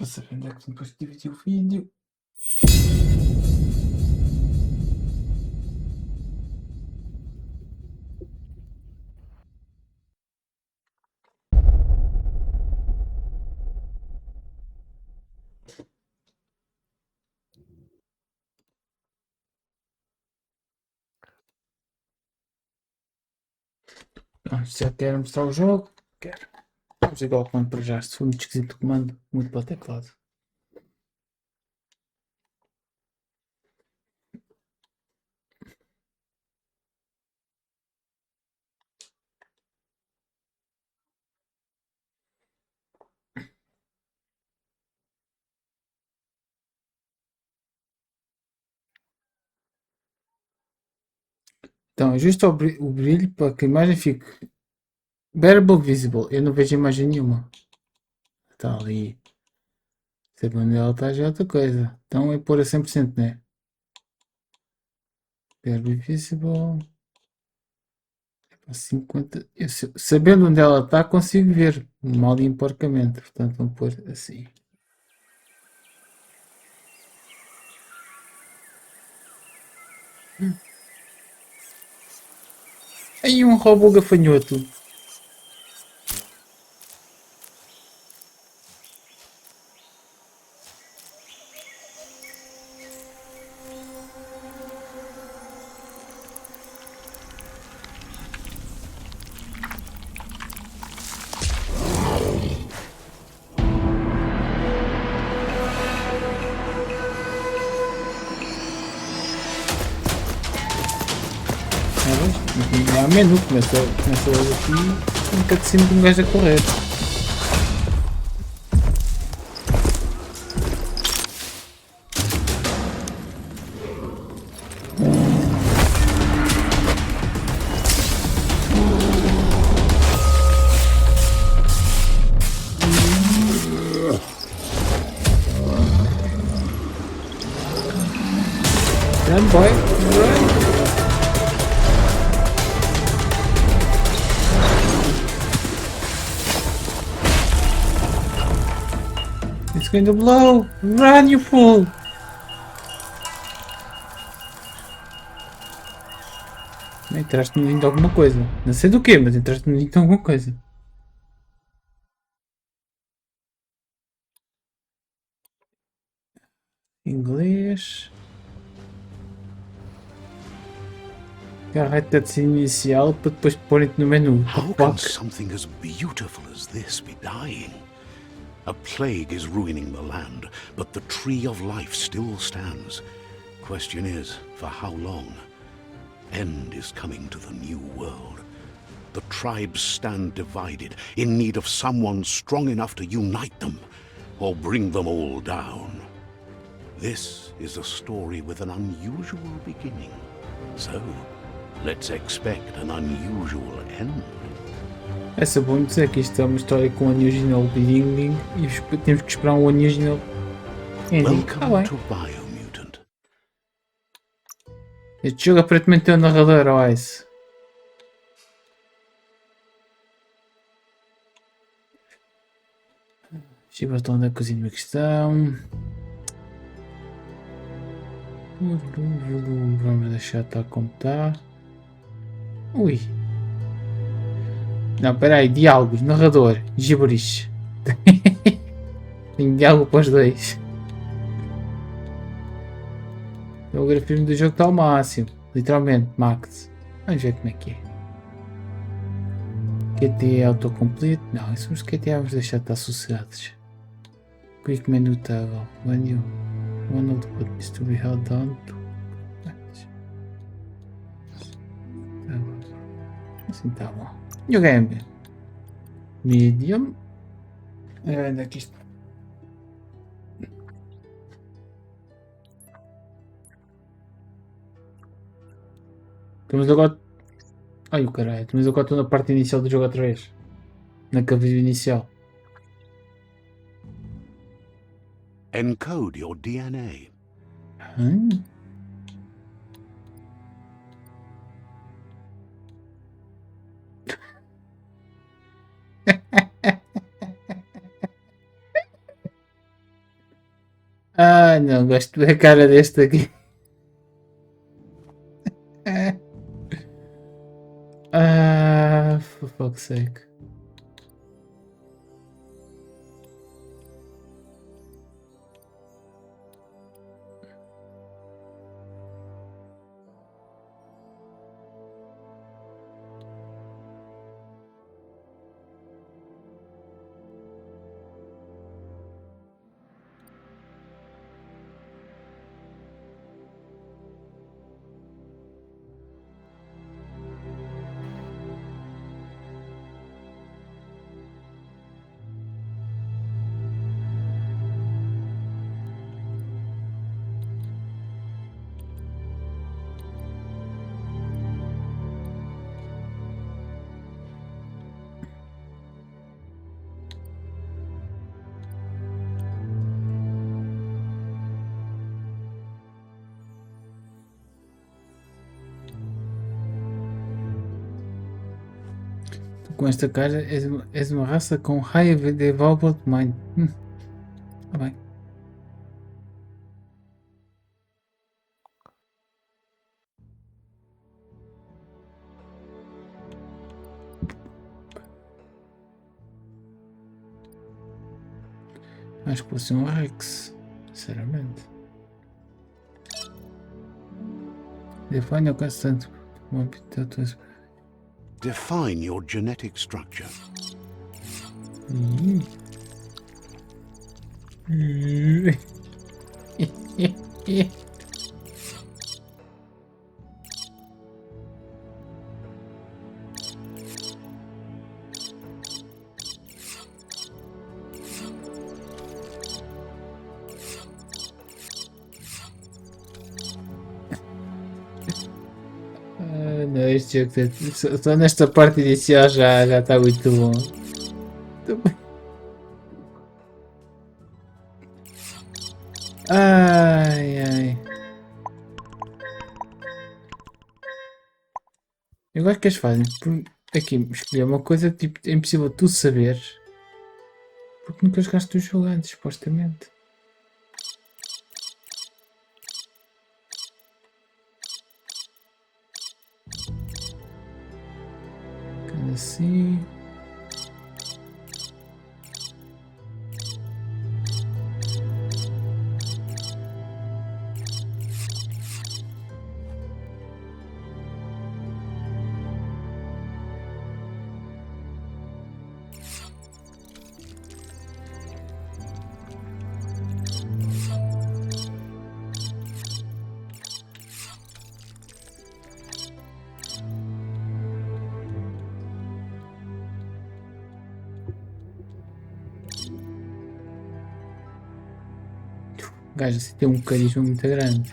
para saber onde é que depois dividi o vídeo. Já quero mostrar o jogo? Quero. Vamos igual ao comando para já. Se for muito esquisito o comando, muito para o teclado. Então, ajusta o brilho para que a imagem fique barely visible. Eu não vejo imagem nenhuma. Está ali. Sabe onde ela está já é outra coisa. Então é pôr a 100%, né? Barely visible. 50. Sabendo onde ela está, consigo ver mal e porcamente. Portanto, vamos pôr assim. Aí um robô gafanhoto. Há menu, começa logo aqui um cutscene de um gajo a correr. Run boy, run! It's going to blow! Run, you fool! Entraste no link de alguma coisa. Não sei do que, mas entraste no link de alguma coisa. Inglês. Carrega de inicial para depois porem-te no menu. How can something as beautiful as this be dying? A plague is ruining the land, but the tree of life still stands. Question is, for how long? End is coming to the new world. The tribes stand divided, in need of someone strong enough to unite them, or bring them all down. This is a story with an unusual beginning. So, let's expect an unusual end. É só bom dizer que isto é uma história com unusual beginning e temos que esperar um unusual ending. Welcome to Biomutant. Este jogo aparentemente tem um narrador, ó Ice. Deixa eu ver da cozinha uma questão. Vamos deixar estar como está. Ui. Não, peraí, diálogos, narrador, gibberish. Tem diálogo para os dois. O grafismo do jogo está ao máximo, literalmente, max. Vamos ver como é que é. QT autocomplete, não, isso os QT vamos deixar de estar sossegados. Quick menu toggle, when you one of the buttons to be held down to... Assim tá bom. New game. Medium. Onde é que isto? Estamos agora. Ai o caralho, estamos agora estou na parte inicial do jogo outra vez. Naquele vídeo inicial. Encode your DNA. Ah, não, gosto da cara deste aqui. Ah, for fuck's sake. Com esta cara és uma raça com high development mind. Tá bem. Acho que vou ser um Rex, sinceramente. Define o constante. Define your genetic structure. Não, este jogo só nesta parte inicial já está muito bom. Ai ai. Eu gosto que eles fazem. Aqui escolher uma coisa tipo, é impossível tu saber. Porque nunca jogaste o jogo antes, supostamente. Assim. O gajo assim tem um carisma muito grande.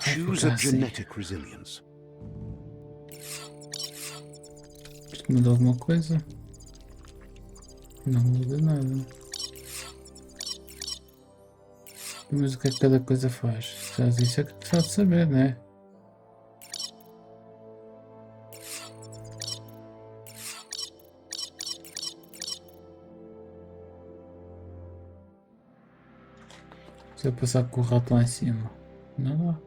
Choose a genetic resilience. Isto muda alguma coisa? Não muda nada. Mas o que é que cada coisa faz? Isso é que gostava de saber, né? Se eu passar com o rato lá em cima. Não dá.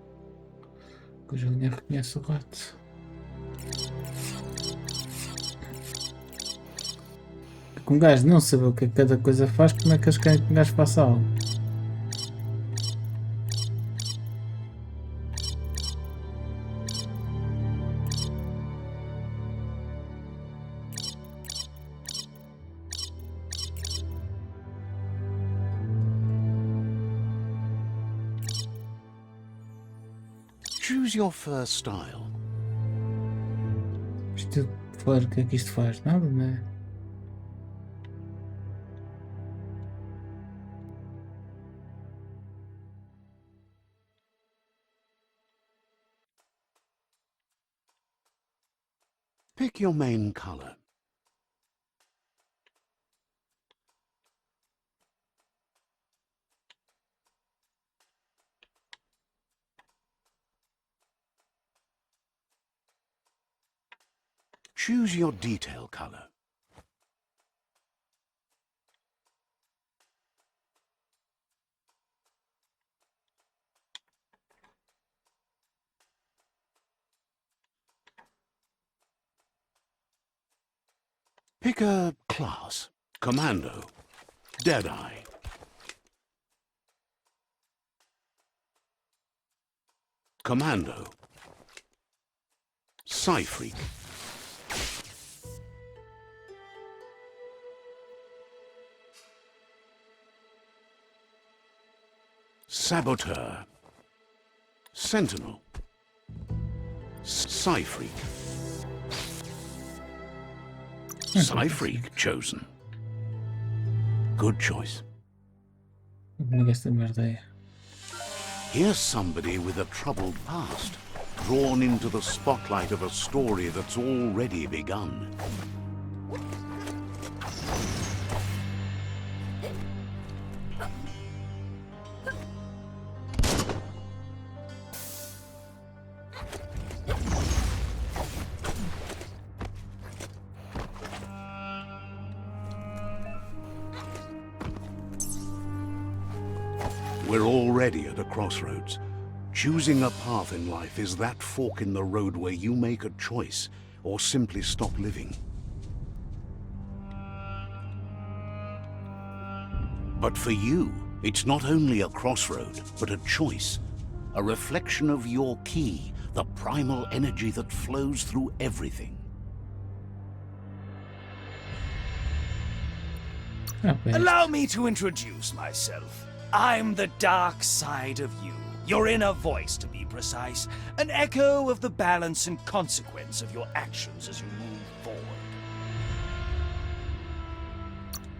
Porque o jogo nem reconhece o rato. Com um gajo não saber o que é que cada coisa faz, como é que eles querem que um gajo faça algo? Choose your first style. Estilo for, o que é que isto faz? Nada, não é? Pick your main color. Choose your detail color. Pick a class. Commando. Deadeye. Commando. Psyfreak. Saboteur. Sentinel. Psyfreak. Psyfreak chosen. Good choice. Como é que esta merda é? Here's somebody with a troubled past, drawn into the spotlight of a story that's already begun. We're already at a crossroads. Choosing a path in life is that fork in the road where you make a choice or simply stop living. But for you, it's not only a crossroad, but a choice. A reflection of your key, the primal energy that flows through everything. Ah, pá, Allow me to introduce myself. I'm the dark side of you. Your inner voice, to be precise. An echo of the balance and consequence of your actions as you move forward.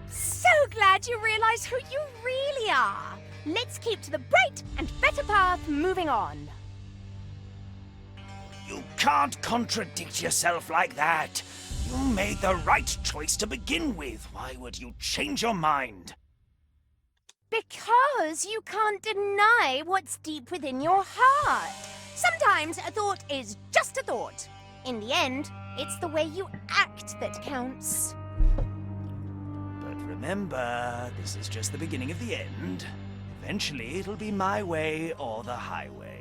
So glad you realize who you really are. Let's keep to the bright and better path moving on. You can't contradict yourself like that. You made the right choice to begin with. Why would you change your mind? Because you can't deny what's deep within your heart. Sometimes a thought is just a thought. In the end, it's the way you act that counts. But remember, this is just the beginning of the end. Eventually, it'll be my way or the highway.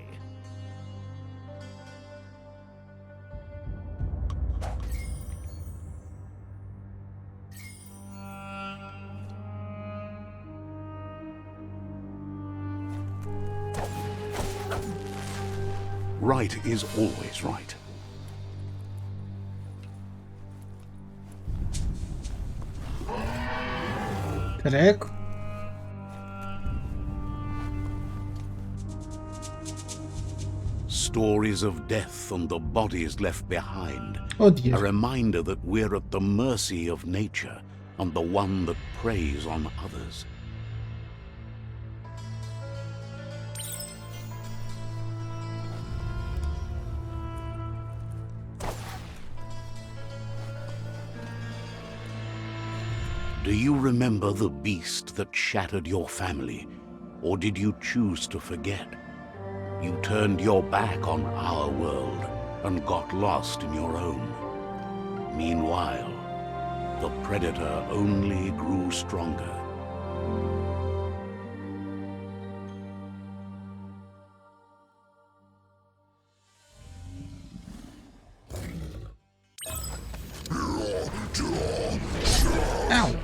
Right is always right. careco. Stories of death and the bodies left behind. Oh A dear. reminder that we're at the mercy of nature and the one that preys on others. Do you remember the beast that shattered your family, or did you choose to forget? You turned your back on our world and got lost in your own. Meanwhile, the predator only grew stronger. Ow!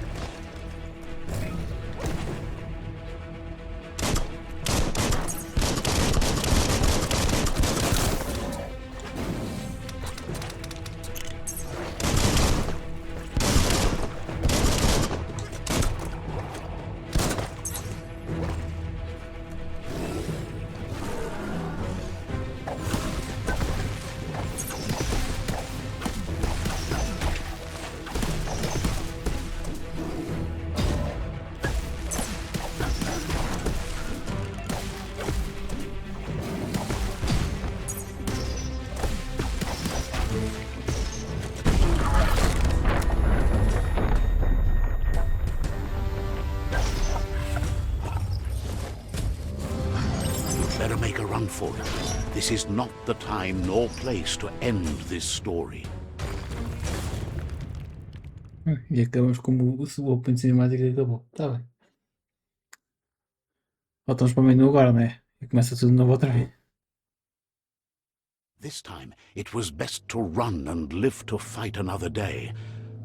for it. This is not the time nor place to end this story. E acabamos como o open cinemático acabou. Tá bem. Voltamos para o menu agora, né? E começa tudo de novo outra vez. This time, it was best to run and live to fight another day.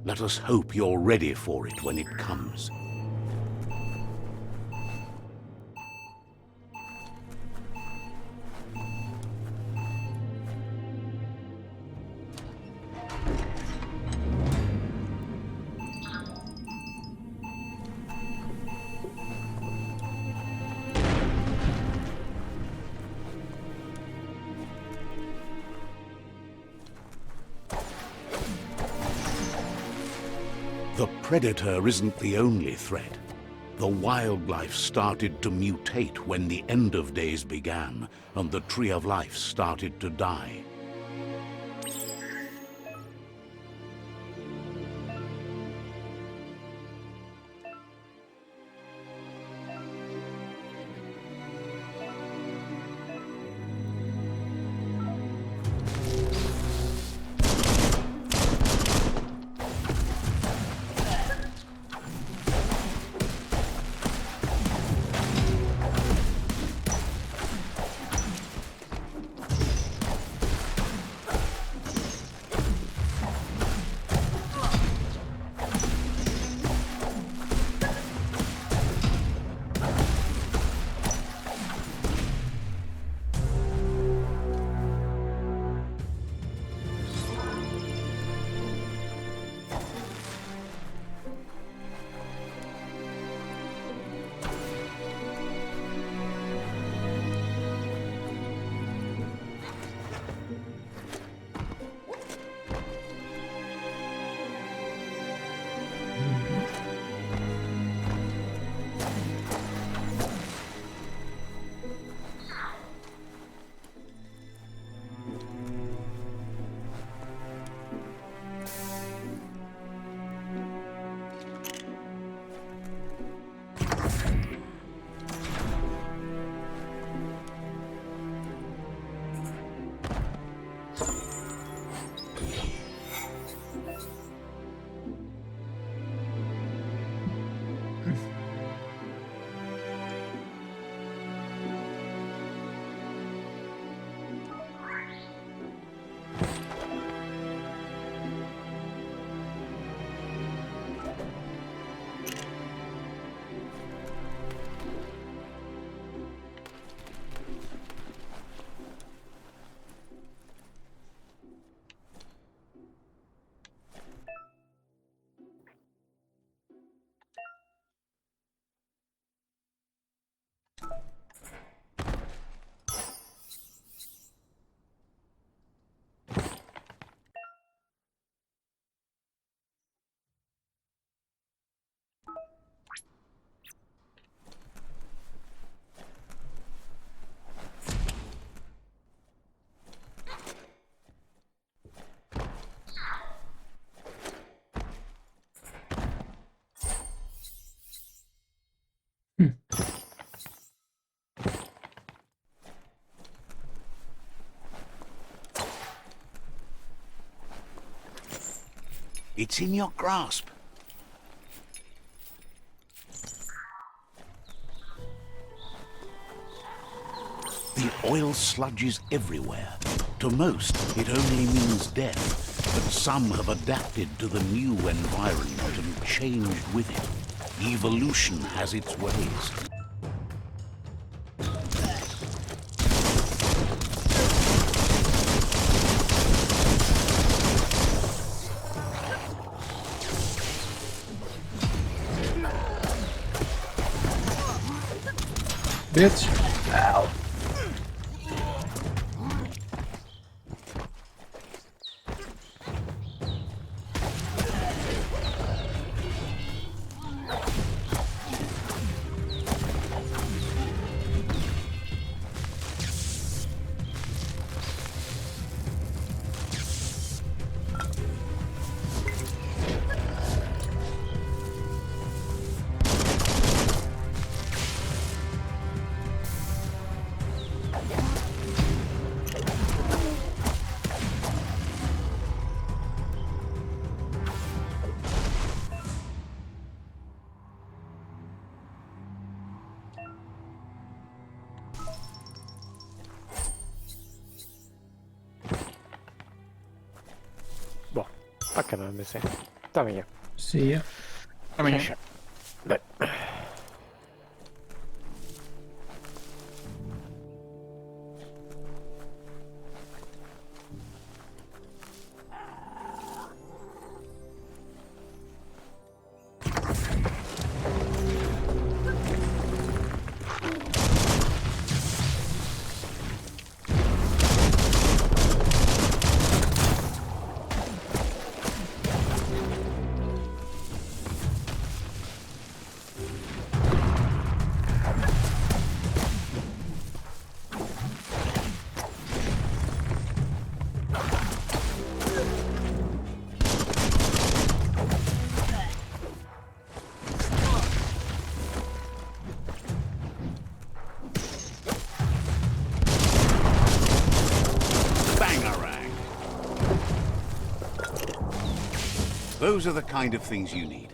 Let us hope you're ready for it when it comes. The predator isn't the only threat. The wildlife started to mutate when the end of days began, and the tree of life started to die. It's in your grasp. The oil sludges everywhere. To most, it only means death, but some have adapted to the new environment and changed with it. Evolution has its ways. Bitch. Ow. Bacana, mas é. Tá bem, é. See ya. Amanhã. Tchau, tchau. Bem. Bangarang! Those are the kind of things you need.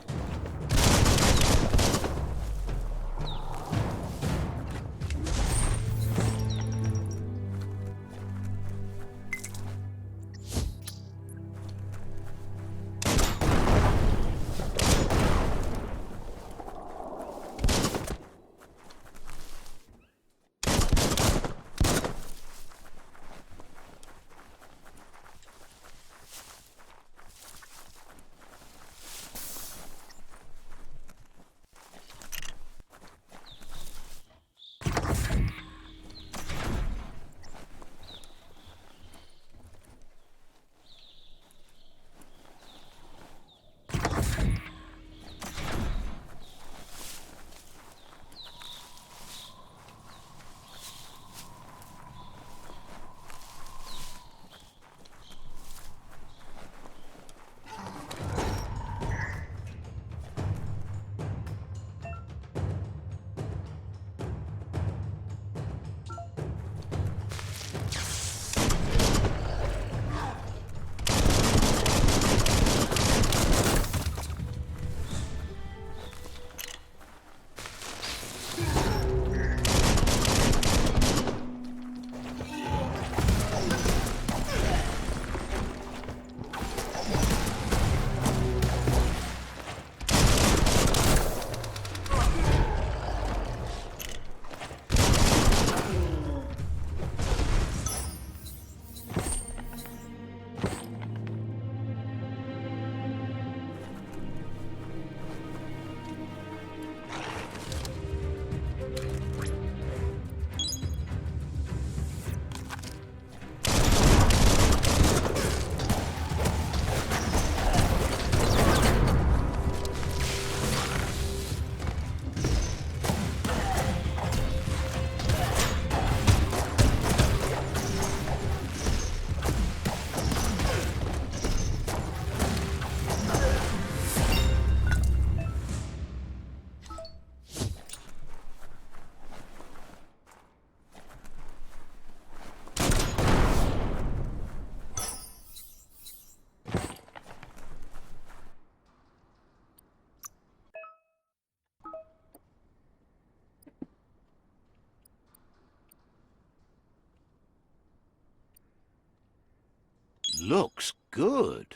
Looks good.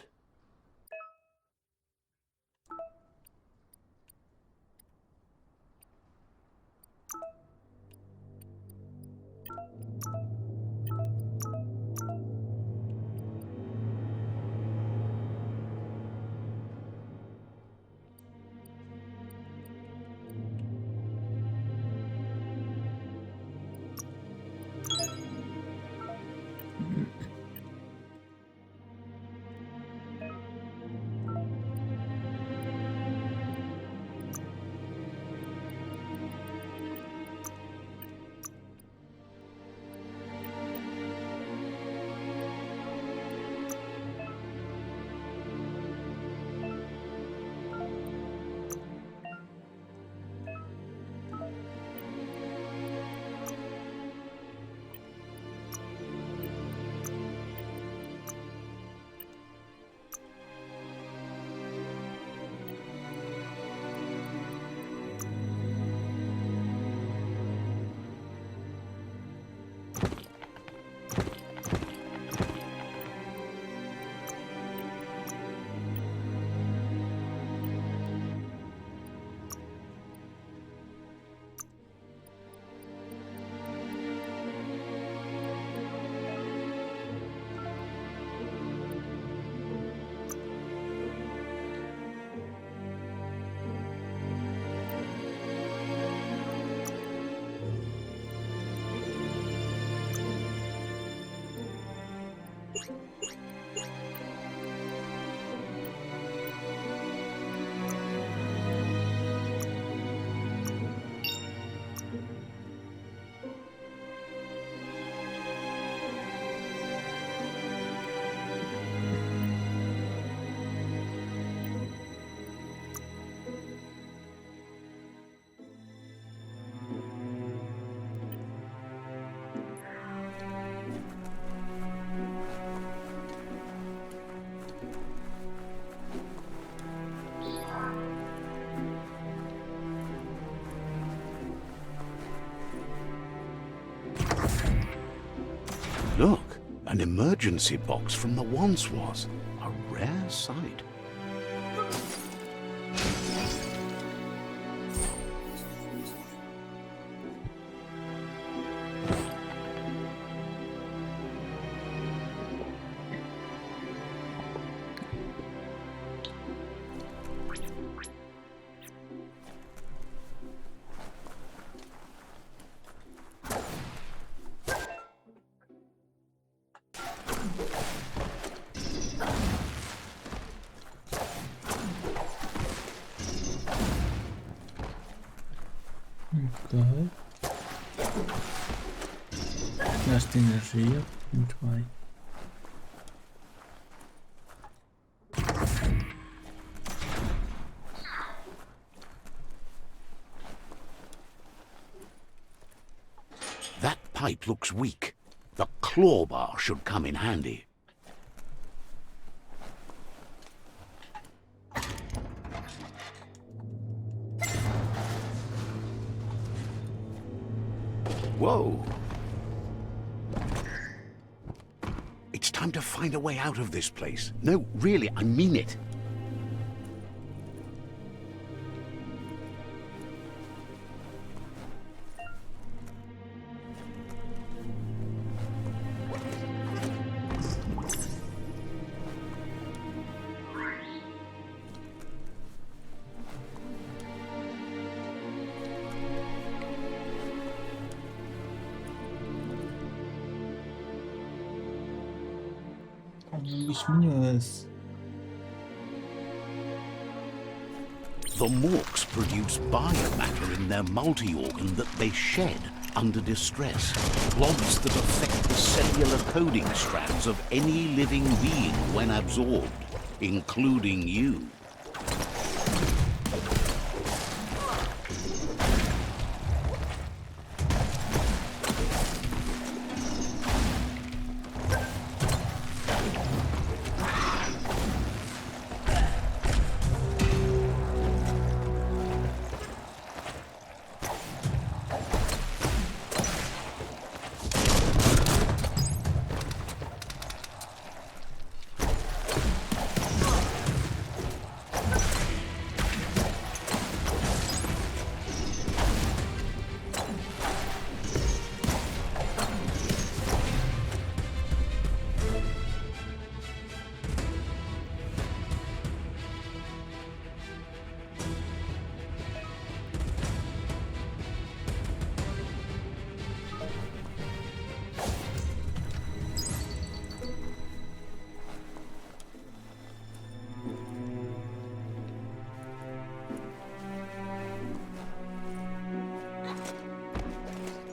an emergency box from the once was. A rare sight. Ok. Gasto de energia. Muito bem. That pipe looks weak. The claw bar should come in handy. Whoa! It's time to find a way out of this place. No, really, I mean it. Bicho. The Morks produce biomatter in their multi-organ that they shed under distress. Blobs that affect the cellular coding strands of any living being when absorbed, including you.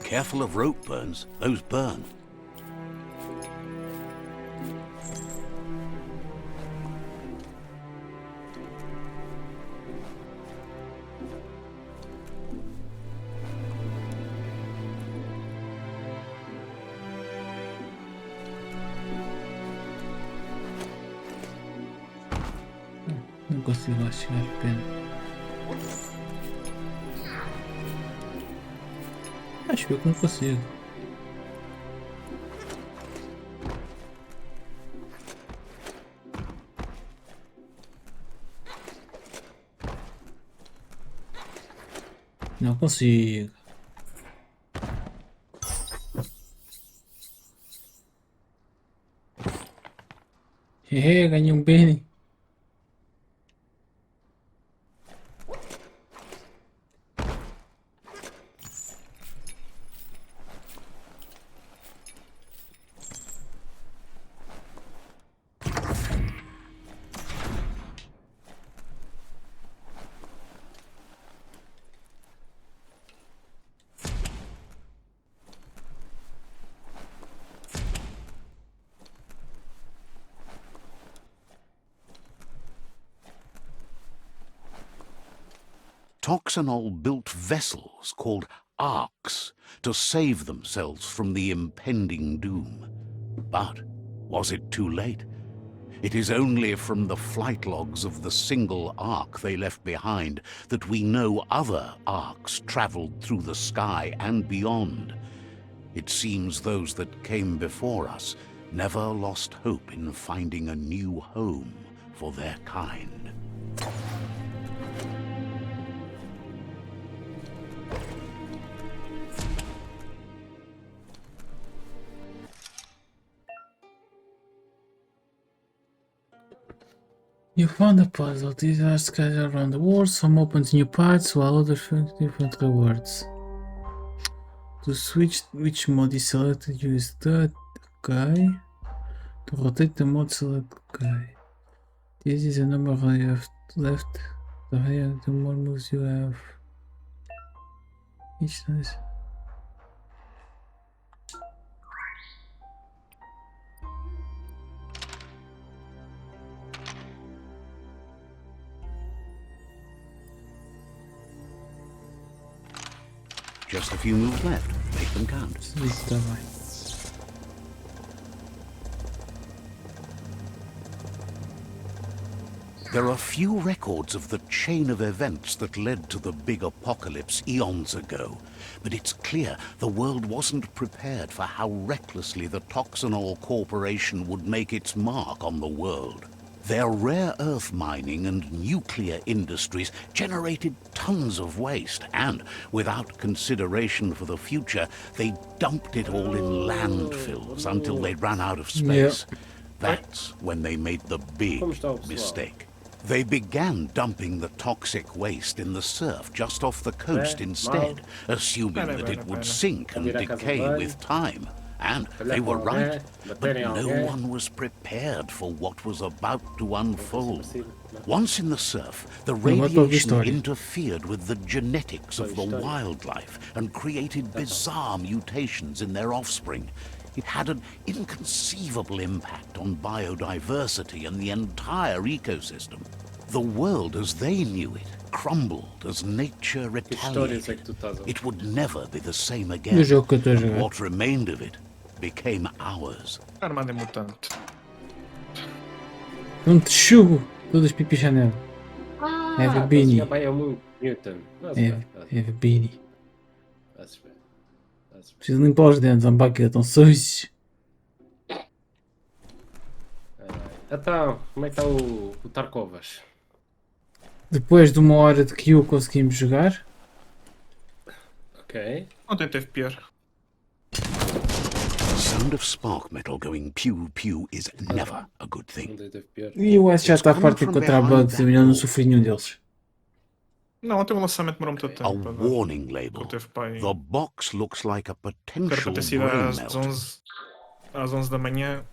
Careful of rope burns. Those burn. Não consigo lá chegar, pena. Acho que eu não consigo. Não consigo. Ganhei um Benny. Toxanol built vessels called arks to save themselves from the impending doom. But was it too late? It is only from the flight logs of the single ark they left behind that we know other arks traveled through the sky and beyond. It seems those that came before us never lost hope in finding a new home for their kind. You found a puzzle. These are scattered around the world. Some open to new parts, while others find different rewards. To switch which mode is selected, use that guy. To rotate the mode, select guy. This is a number you have left. The higher the more moves you have. Each nice. Just a few moves left. Make them count. Isso tá bem. There are few records of the chain of events that led to the big apocalypse eons ago, but it's clear the world wasn't prepared for how recklessly the Toxanol Corporation would make its mark on the world. Their rare earth mining and nuclear industries generated tons of waste, and without consideration for the future, they dumped it all in landfills until they ran out of space. That's when they made the big mistake. They began dumping the toxic waste in the surf just off the coast instead, assuming that it would sink and decay with time. And they were right, but no one was prepared for what was about to unfold. Once in the surf, the radiation interfered with the genetics of the wildlife and created bizarre mutations in their offspring. It had an inconceivable impact on biodiversity and the entire ecosystem. The world as they knew it crumbled as nature retaliated. It would never be the same again. And what remained of it became ours. Armada mutante. Um texugo. Todas pipi Chanel. Have a beanie. Biomutant. Have a beanie. Preciso limpar os dentes, vamos para aqui, estão sujos. Então, como é que está o Tarkovas? Depois de 1 hora de queue conseguimos jogar. Ok. Ontem teve pior. The sound of spark metal going pew pew is never a good thing. Ontem teve pior. E o S já está farto de encontrar bugs e eu não sofri nenhum deles. Não, ontem o lançamento demorou muito A tempo. para dar. warning label. Teve pai. The box looks like a Era potential para ter sido brain às melt. 11, às 11 da manhã.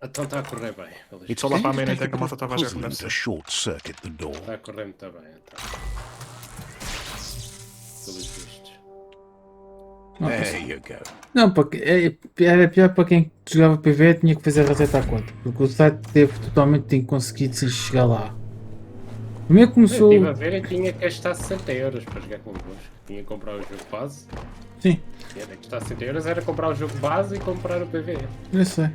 Então está a correr bem. It's Só lá para a going to meia-noite take é que a a malta bit of estava a jogar com puzzling deve to ser. short circuit the door. Está a correr muito bem. Então. Pelos vistos. There you go. Não, porque era pior para quem jogava PV, tinha que fazer reset à conta. Porque o site teve totalmente conseguido sem chegar lá. O meu começou. Eu estive a ver e tinha que gastar 60 euros para jogar convosco. Tinha que comprar o jogo base. Sim, Tinha que gastar 60 euros, era comprar o jogo base e comprar o PV. eu sei.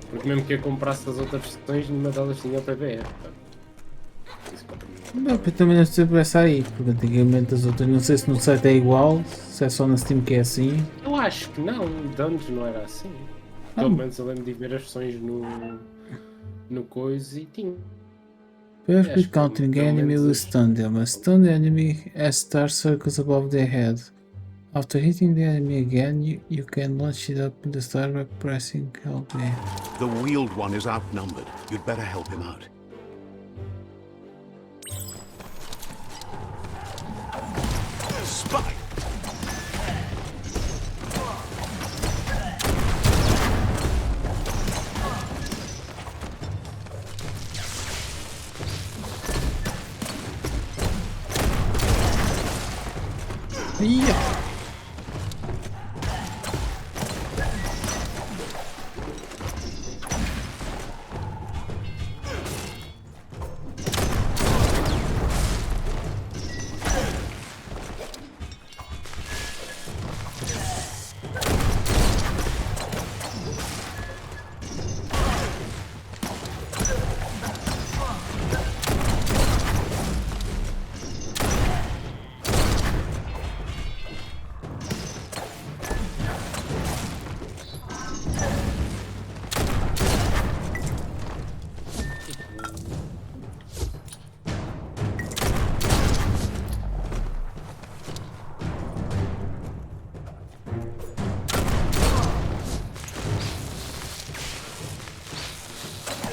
Porque mesmo que eu comprasse as outras versões, nenhuma delas tinha o PV. Isso Não, eu também não sei por essa aí, porque antigamente as outras, não sei se no site é igual, se é só na Steam que é assim. Eu acho que não, o Dungeons não era assim. Pelo menos eu lembro de ver as versões no coisa e tinha. Perfect countering enemy will stun them. A stunned enemy has star circles above their head. After hitting the enemy again, you can launch it up in the star by pressing LB. The wheeled one is outnumbered. You'd better help him out. Spy! Ia!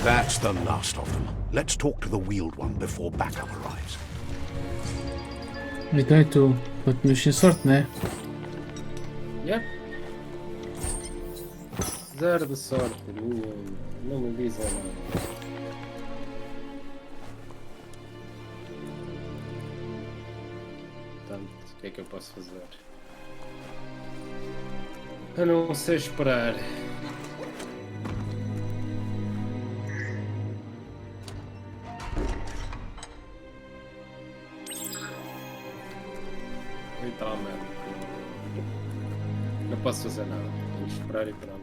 That's the last of them. Let's talk to the wheeled one before backup arrives. Então é tu. Continuas sem sorte, né? Yep. Zero de sorte, não me dizem nada. Portanto, o que é que eu posso fazer? A não ser esperar. Literalmente. Não posso fazer nada. Tenho de esperar e pronto.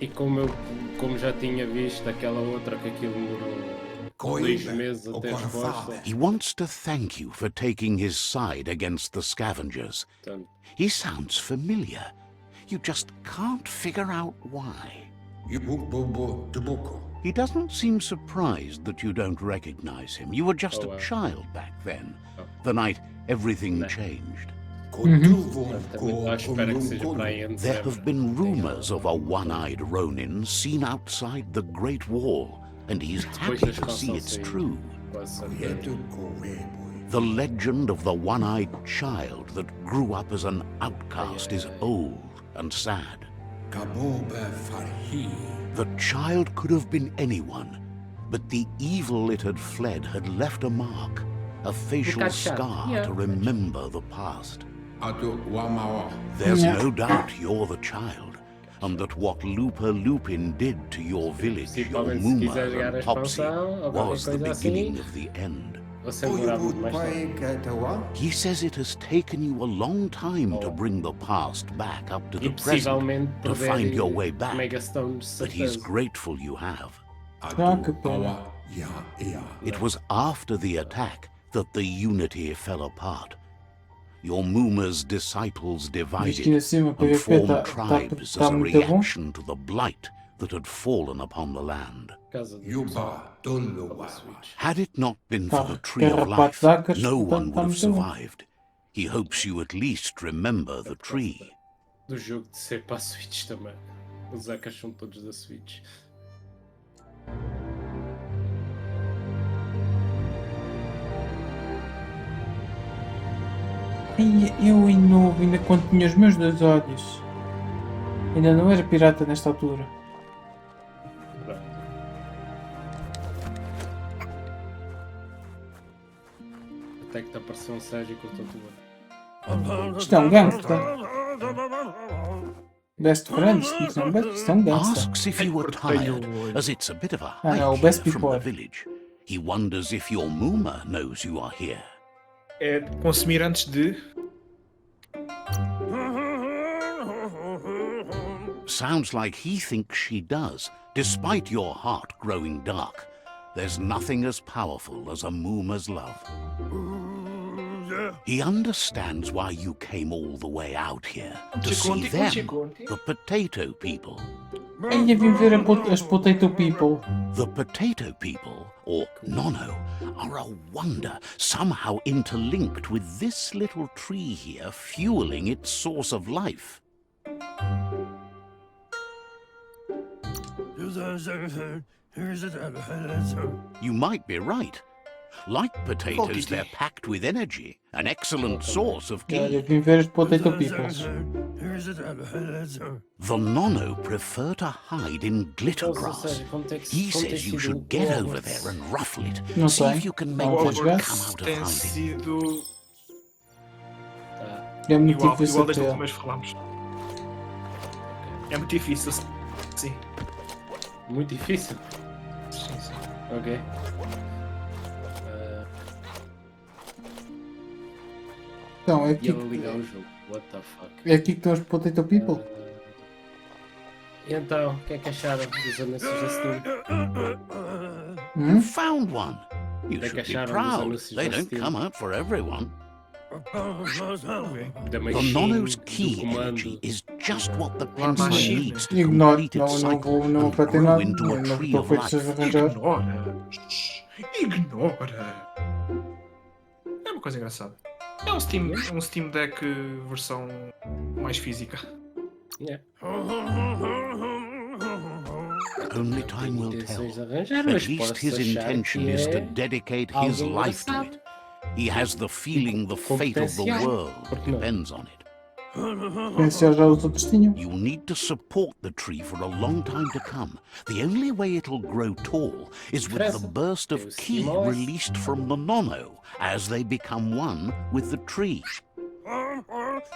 E como já tinha visto aquela outra que aquilo demorou 2 meses até a resposta. He wants to thank you for taking his side against the scavengers. Portanto, He sounds familiar. You just can't figure out why. He doesn't seem surprised that you don't recognize him. You were just a child back then, the night everything changed. também à espera que seja para aí antes. There have been rumors of a one-eyed Ronin seen outside the Great Wall, and he's happy to see it's true. The legend of the one-eyed child that grew up as an outcast is old and sad. The child could have been anyone, but the evil it had fled had left a mark, a facial scar to remember the past. There's no doubt you're the child, and that what Looper Lupin did to your village, your Muma and Popsy, was the beginning of the end. He says it has taken you a long time to bring the past back up to the present, to find your way back, but he's grateful you have. It was after the attack that the unity fell apart. Your Muma's disciples divided and formed tribes as a reaction to the blight that had fallen upon the land. Had it not been for the Tree of Life, no one would have survived. He hopes you at least remember the tree. Do jogo de ser para a Switch também. Os hackers são todos da Switch. Eu ainda quando tinha os meus 2 olhos. Ainda não era pirata nesta altura. Até que te apareceu um Sérgio e cortou tudo. Isto é um gangsta. Best friends? Isto é um gangsta. Asks if you were tired, as it's a bit of a hike no, here best from the before. village. He wonders if your Muma knows you are here. É consumir antes de. Sounds like he thinks she does, despite your heart growing dark. There's nothing as powerful as a Muma's love. He understands why you came all the way out here, to see them, the potato people. Ainda vim ver as potato people. The potato people, or Nono, are a wonder, somehow interlinked with this little tree here, fueling its source of life. You might be right. Like potatoes, they're packed with energy, an excellent source of Olha, ki. vim ver as potato peoples. The Nono prefer to hide in glitter grass. He says you should get over there and ruffle it. Não See sei. if you can make Não them vou come jogar. out of Tem hiding. sido É muito igual difícil desde a até. última vez que falámos. É muito difícil, sim. Muito difícil. Sim, sim. Ok. Então, é E aqui, ele ligar o jogo. What the fuck? é aqui que estão os potato people. E então, o que é que acharam dos anúncios da Steam? You found one. You They should be cacharam proud. nos anúncios They da don't Steam. come out for everyone. Da The machine, Nono's do key comando. energy is just what the Well, pencil machine. needs to Ignoro, complete não, its não cycle vou, não and afetar grow nada. into Não a tree estou of feito de life. arranjar. Ignora. É uma coisa engraçada. É um Steam Deck versão mais física. Yeah. Only time will tell. Intenções de arranjar, At mas least posso his achar intention que is to é dedicate algo his life to engraçado. it. He has the feeling the Com fate of the potencial. world Por que não? depends on it. Potencial já os outros tinham. You'll need to support the tree for a long time to come. The only way it'll grow tall is with the Depressa. burst of Eu ki estimou esse. released from the nono as they become one with the tree.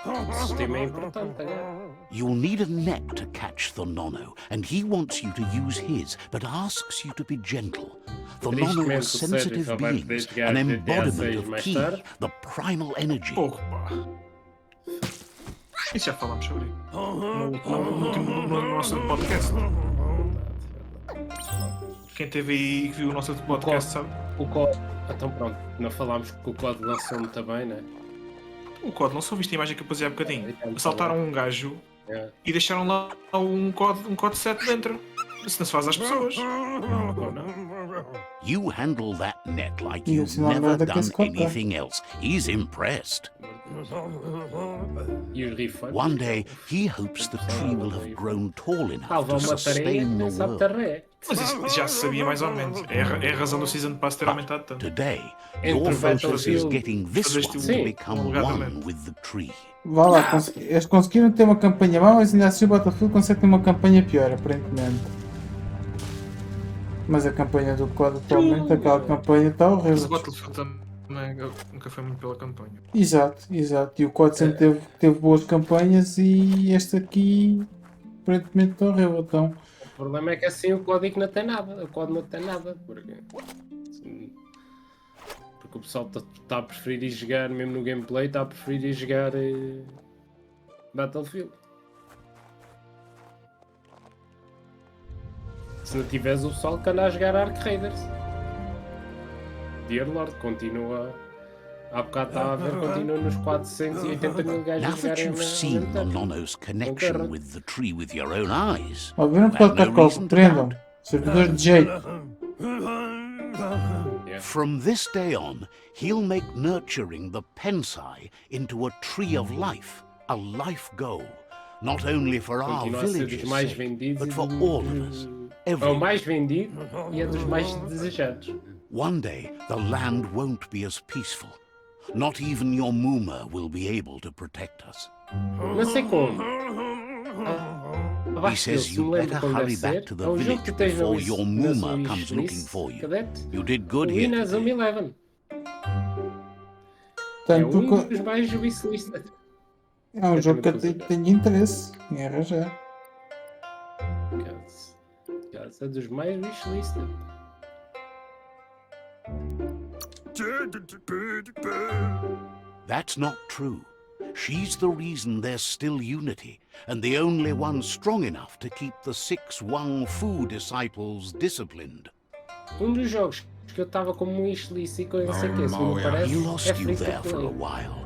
O sistema é importante agora. You'll need a net to catch the nono, and he wants you to use his, but asks you to be gentle. The nono are Tristemente, o sensitive Sérgio só vai poder beings, jogar an GTA embodiment 6 of mais ki, tarde. the primal energy. Pouco, pá. Isso já falámos sobre isso. No nosso podcast. Quem teve aí e viu o nosso podcast sabe. O COD. Então pronto, não falámos que o COD lançou muito bem, né? O COD, não só viste a imagem que eu pusei há bocadinho. Assaltaram um gajo É. e deixaram lá um COD 7 dentro. Isso não se faz às pessoas. Ou não? You handle that net like Ainda you've se não há never nada que done se cortar. anything else. He's impressed. E os refund? One day, he hopes the tree will have grown tall enough Salva to uma tarefa, sustain the sabe world. tarré. Mas isso já se sabia mais ou menos. É a razão do Season Pass ter aumentado tanto. Today, Entre your focus is Battlefield, getting this fazeste one Sim, to become alegadamente. one with the tree. Vá lá, eles conseguiram ter uma campanha má, mas ainda assim o Battlefield consegue ter uma campanha pior, aparentemente. Mas a campanha do COD atualmente, aquela campanha está Mas o horrível. Battlefield também nunca foi muito pela campanha. Exato, exato. E o COD sempre teve boas campanhas e este aqui aparentemente está horrível. Então, O problema é que assim o código não tem nada. O código não tem nada. Porque o pessoal está a preferir ir jogar, mesmo no gameplay, está a preferir ir jogar Battlefield. Se não tiveres o pessoal que anda a jogar Ark Raiders. Dear Lord, continua. Há bocado estava a ver, continua nos 480 mil gajos a Now that jogarem you've ao seen mesmo the tempo. nono's connection with the tree with your own eyes, ó, viram que I've está no com reason to prendam. doubt. Servidores de jeito. From this day on, he'll make nurturing the pensai into a tree of life, a life goal, not only for our Continua a ser dos villages' mais sake, vendidos but e for dos- all of us. É o Everyone. mais vendido e é dos mais desejados. One day, the land won't be as peaceful. Not even your Muma will be able to protect us. Não sei como. He says you better hurry back to the village before your Muma comes looking for you. You did good here Winners today. 11. É Tanto um que dos mais wishlist. é um jogo que eu tenho interesse em arranjar. É dos mais wishlist. That's not true. She's the reason there's still unity, and the only one strong enough to keep the 6 Wang Fu disciples disciplined. Um dos jogos que eu estava como wishlist e coisa assim que segundo parece He é lost you free to there for a play. while.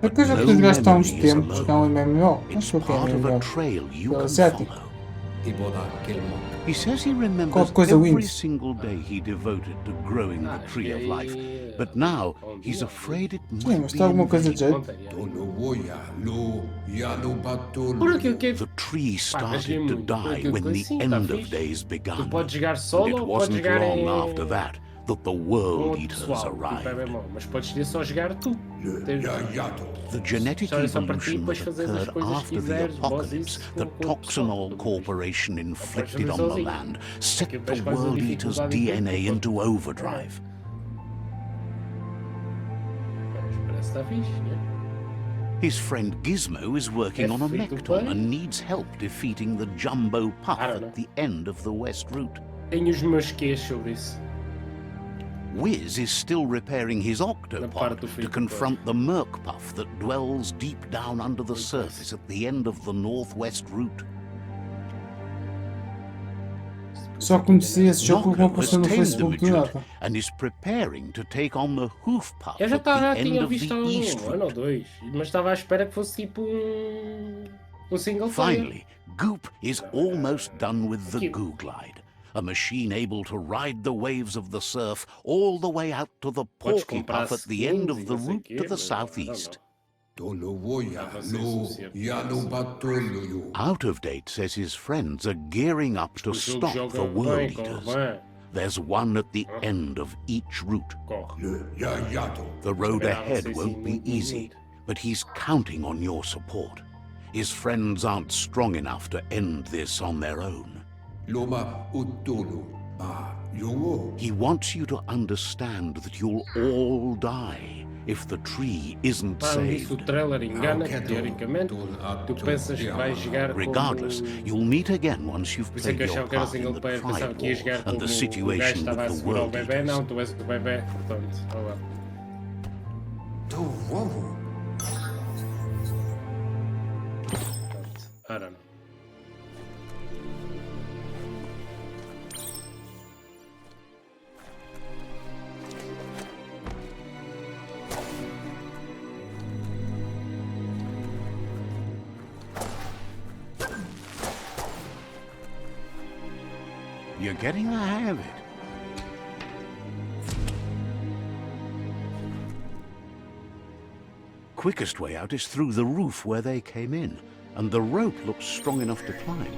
É que eu já No fiz gastar uns memory is tempos, alone. que é um MMO. It's Acho que é part of a MMO. trail you Pelo can asiático. follow. He says he remembers Qualquer coisa every wins. single day he devoted to growing the tree of life, but now he's afraid it Sim, might mas be tem alguma in coisa de vain. jeito. Por aquilo que The tree mas started é to muito, die aquilo when que the assim, tá end of fixe. days Tu began. podes jogar And solo it ou podes wasn't jogar long em... after that that the com world outro eaters pessoal. Tipo, é arrived. bem bom, mas podes ter só jogar tu. The genetic Só para ti, evolution depois that fazer as occurred coisas que after the quiseres, apocalypse bosses, that com o pessoal. Toxinol Corporation inflicted fazer on the sozinho. land set Aquilo the depois faz a world eaters' dificuldade e tudo, DNA pô. into overdrive. Mas parece que está fixe, né? His friend Gizmo is working on a free to Mecton play? and needs help defeating the Jumbo Puff I don't know. at the end of the West Route. Tenho os meus quês sobre isso. Wiz is still repairing his parte octopod do free to to play. confront the Merc Puff that dwells deep down under the surface at the end of the Northwest Route. Só conheci esse jogo porque não Nocco has passou no tamed the Facebook do Midget nada. and is preparing to take on the Hoof Puff Eu já, at the já end tinha of visto the há East um ano ou Route. dois, mas estava à espera que fosse tipo um single player. Finally, Goop is almost done with the Cute. Goo Glide, a machine able to ride the waves of the surf all the way out to the Podes Porky comprar Puff at the end skins of e the não sei route quê, to the mas I don't southeast. know. Out of Date says his friends are gearing up to O jogo stop joga the world bem, corre eaters. bem. There's one at the end of each route. Corre. The road Esperava ahead ser won't assim, be muito, easy, muito. but he's counting on your support. His friends aren't strong enough to end this on their own. He wants you to understand that you'll all die if the tree isn't Além disso, o saved. trailer engana-te, teoricamente. Tu pensas que vais jogar Regardless, como... you'll meet again once you've Por isso é played que eu your achava que era part in single the player, tribe pensava que ia jogar war como and the o gajo situation estava a with the segurar o world bebê. Não, eaters. tu és o bebê, portanto, oh well. Portanto, I don't know. You're getting the hang of it. Quickest way out is through the roof where they came in, and the rope looks strong enough to climb.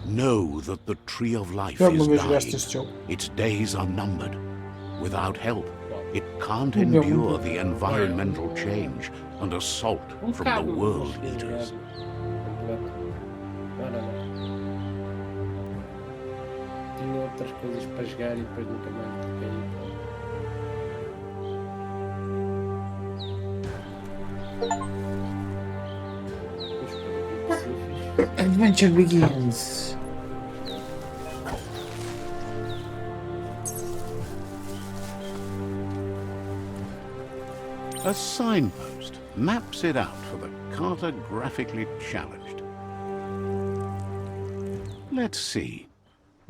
Know that the tree of life Já is uma vez jogaste dying. este jogo? Its days are numbered. Without help, it can't Biomutant. endure the environmental change and assault from the bocado, world mas, eaters. completo. Não. Tinha outras coisas para jogar e depois nunca mais toquei. Adventure begins. A signpost maps it out for the cartographically challenged. Let's see.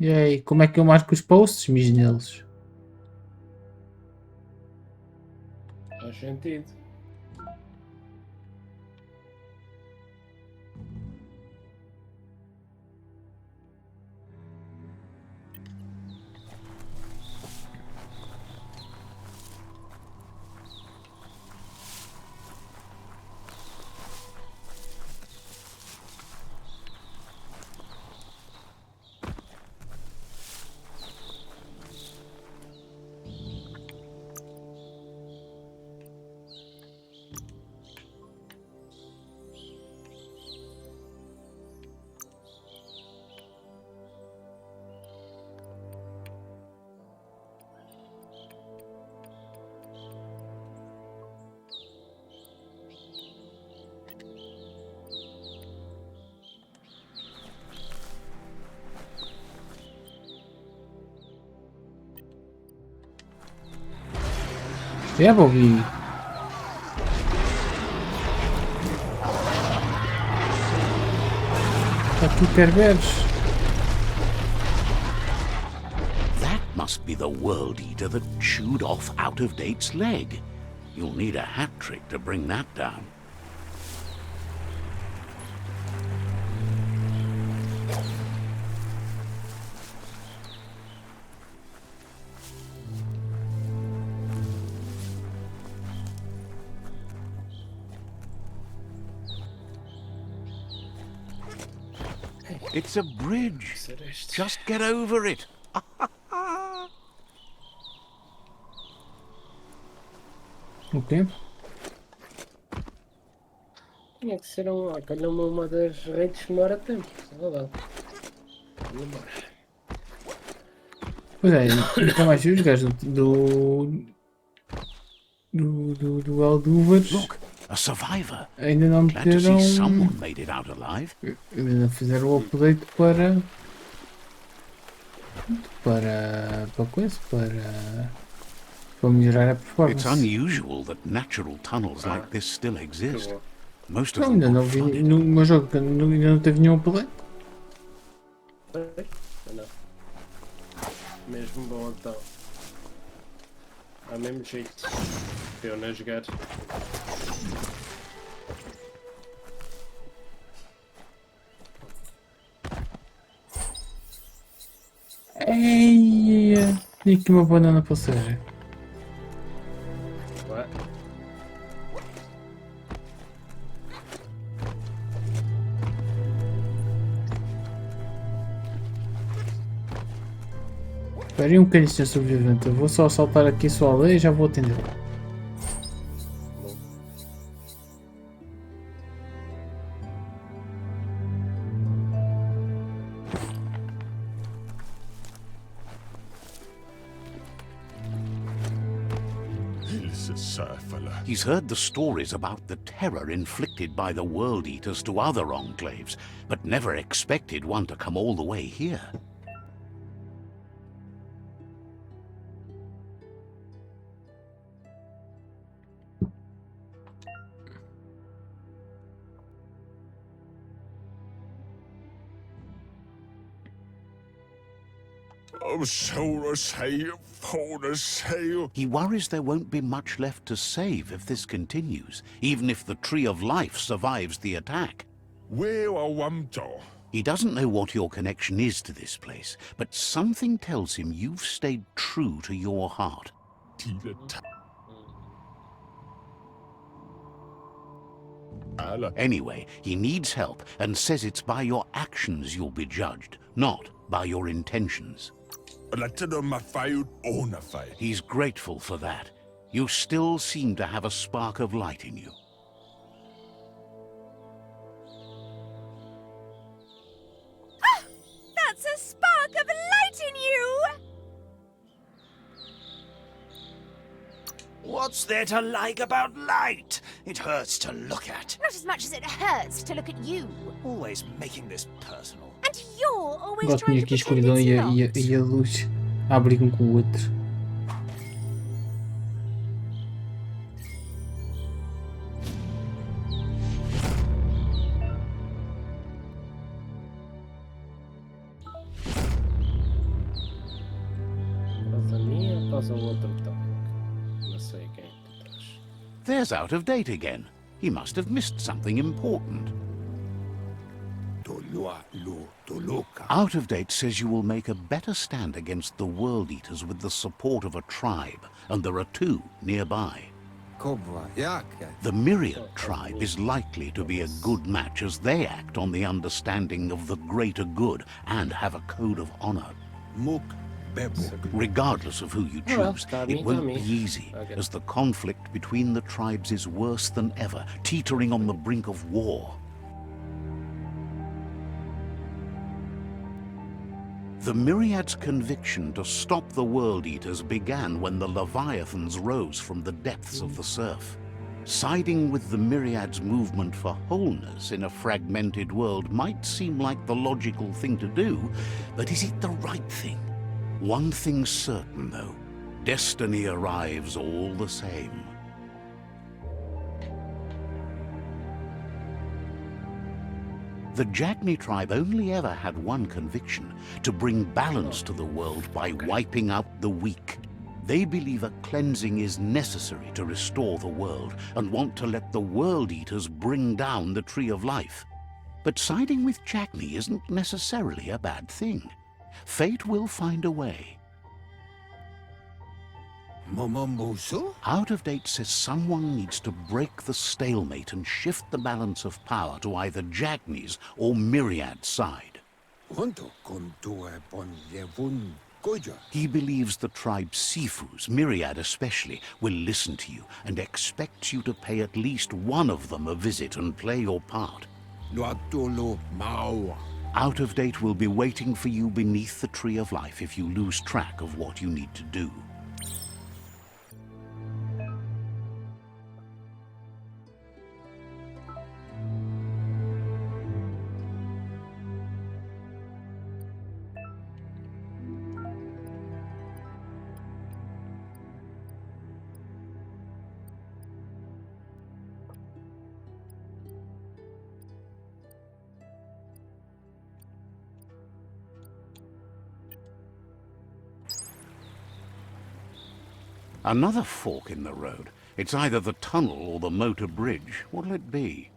E aí, como é que eu marco os posts, mis neles? Faz sentido. É, Bobby. Aqui perverso. That must be the world eater that chewed off Out of Date's leg. You'll need a hat trick to bring that down. It's a bridge. Ser este. Just get over it. O quê? Tinha que ser uma das redes que demora tempo. É verdade. Vamos embora. Pois é, nunca mais vi os gajos do Alduvers. Look, a survivor. Ainda não Glad to meteram. see someone made it out alive. Ainda não fizeram o update para coisa, para melhorar a It's performance. unusual that natural tunnels like this still exist. Acabou. Most of Não, them ainda não got vi flooded. no meu jogo, ainda não teve nenhum update. Pois? Ou não? Mesmo bom então. Há mesmo jeito para eu não jogar. Eia! Tinha aqui uma banana passageira. Ué? Espera aí um bocadinho, senhor sobrevivente. Eu vou só saltar aqui sua aldeia e já vou atender. Bom. He's heard the stories about the terror inflicted by the World Eaters to other enclaves, but never expected one to come all the way here. He worries there won't be much left to save if this continues, even if the Tree of Life survives the attack. He doesn't know what your connection is to this place, but something tells him you've stayed true to your heart. Anyway, he needs help and says it's by your actions you'll be judged, not by your intentions. He's grateful for that. You still seem to have a spark of light in you. That's a spark of light in you! What's there to like about light? It hurts to look at. Not as much as it hurts to look at you. Always making this personal. And you're always Gosto trying muito to que a pretend escuridão it's not. e a luz abrigam com o outro. Estás a minha ou estás ao outro botão? Não sei quem é que tu estás. There's out of date again. He must have missed something important. Out of date says you will make a better stand against the World Eaters with the support of a tribe, and there are two nearby. The Myriad tribe is likely to be a good match as they act on the understanding of the greater good and have a code of honor. Regardless of who you choose, it won't be easy, as the conflict between the tribes is worse than ever, teetering on the brink of war. The Myriad's conviction to stop the World Eaters began when the Leviathans rose from the depths of the surf. Siding with the Myriad's movement for wholeness in a fragmented world might seem like the logical thing to do, but is it the right thing? One thing's certain, though. Destiny arrives all the same. The Jagni tribe only ever had one conviction, to bring balance to the world by wiping out the weak. They believe a cleansing is necessary to restore the world and want to let the World Eaters bring down the Tree of Life. But siding with Jagni isn't necessarily a bad thing. Fate will find a way. Out of date says someone needs to break the stalemate and shift the balance of power to either Jagni's or Myriad's side. He believes the tribe's Sifus, Myriad especially, will listen to you and expects you to pay at least one of them a visit and play your part. Out of date will be waiting for you beneath the Tree of Life if you lose track of what you need to do. Another fork in the road. It's either the tunnel or the motor bridge. What'll it be?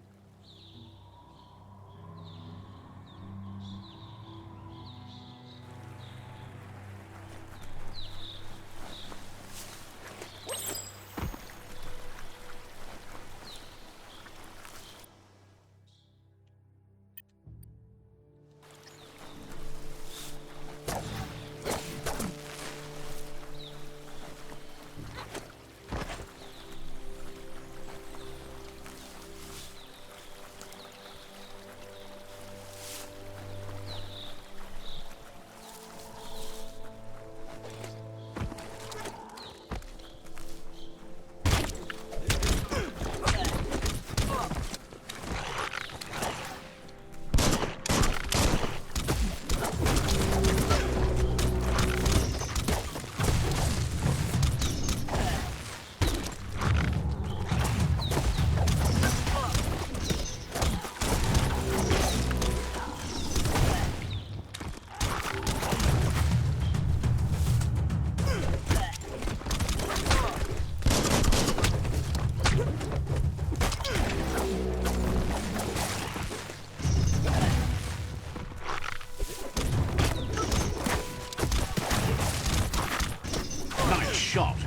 Nice shot.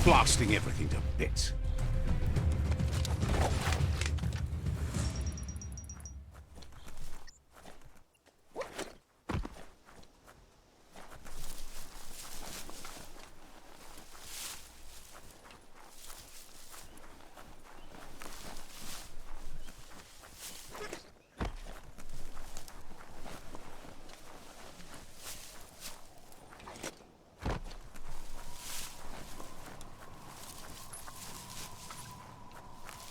Blasting everything to bits.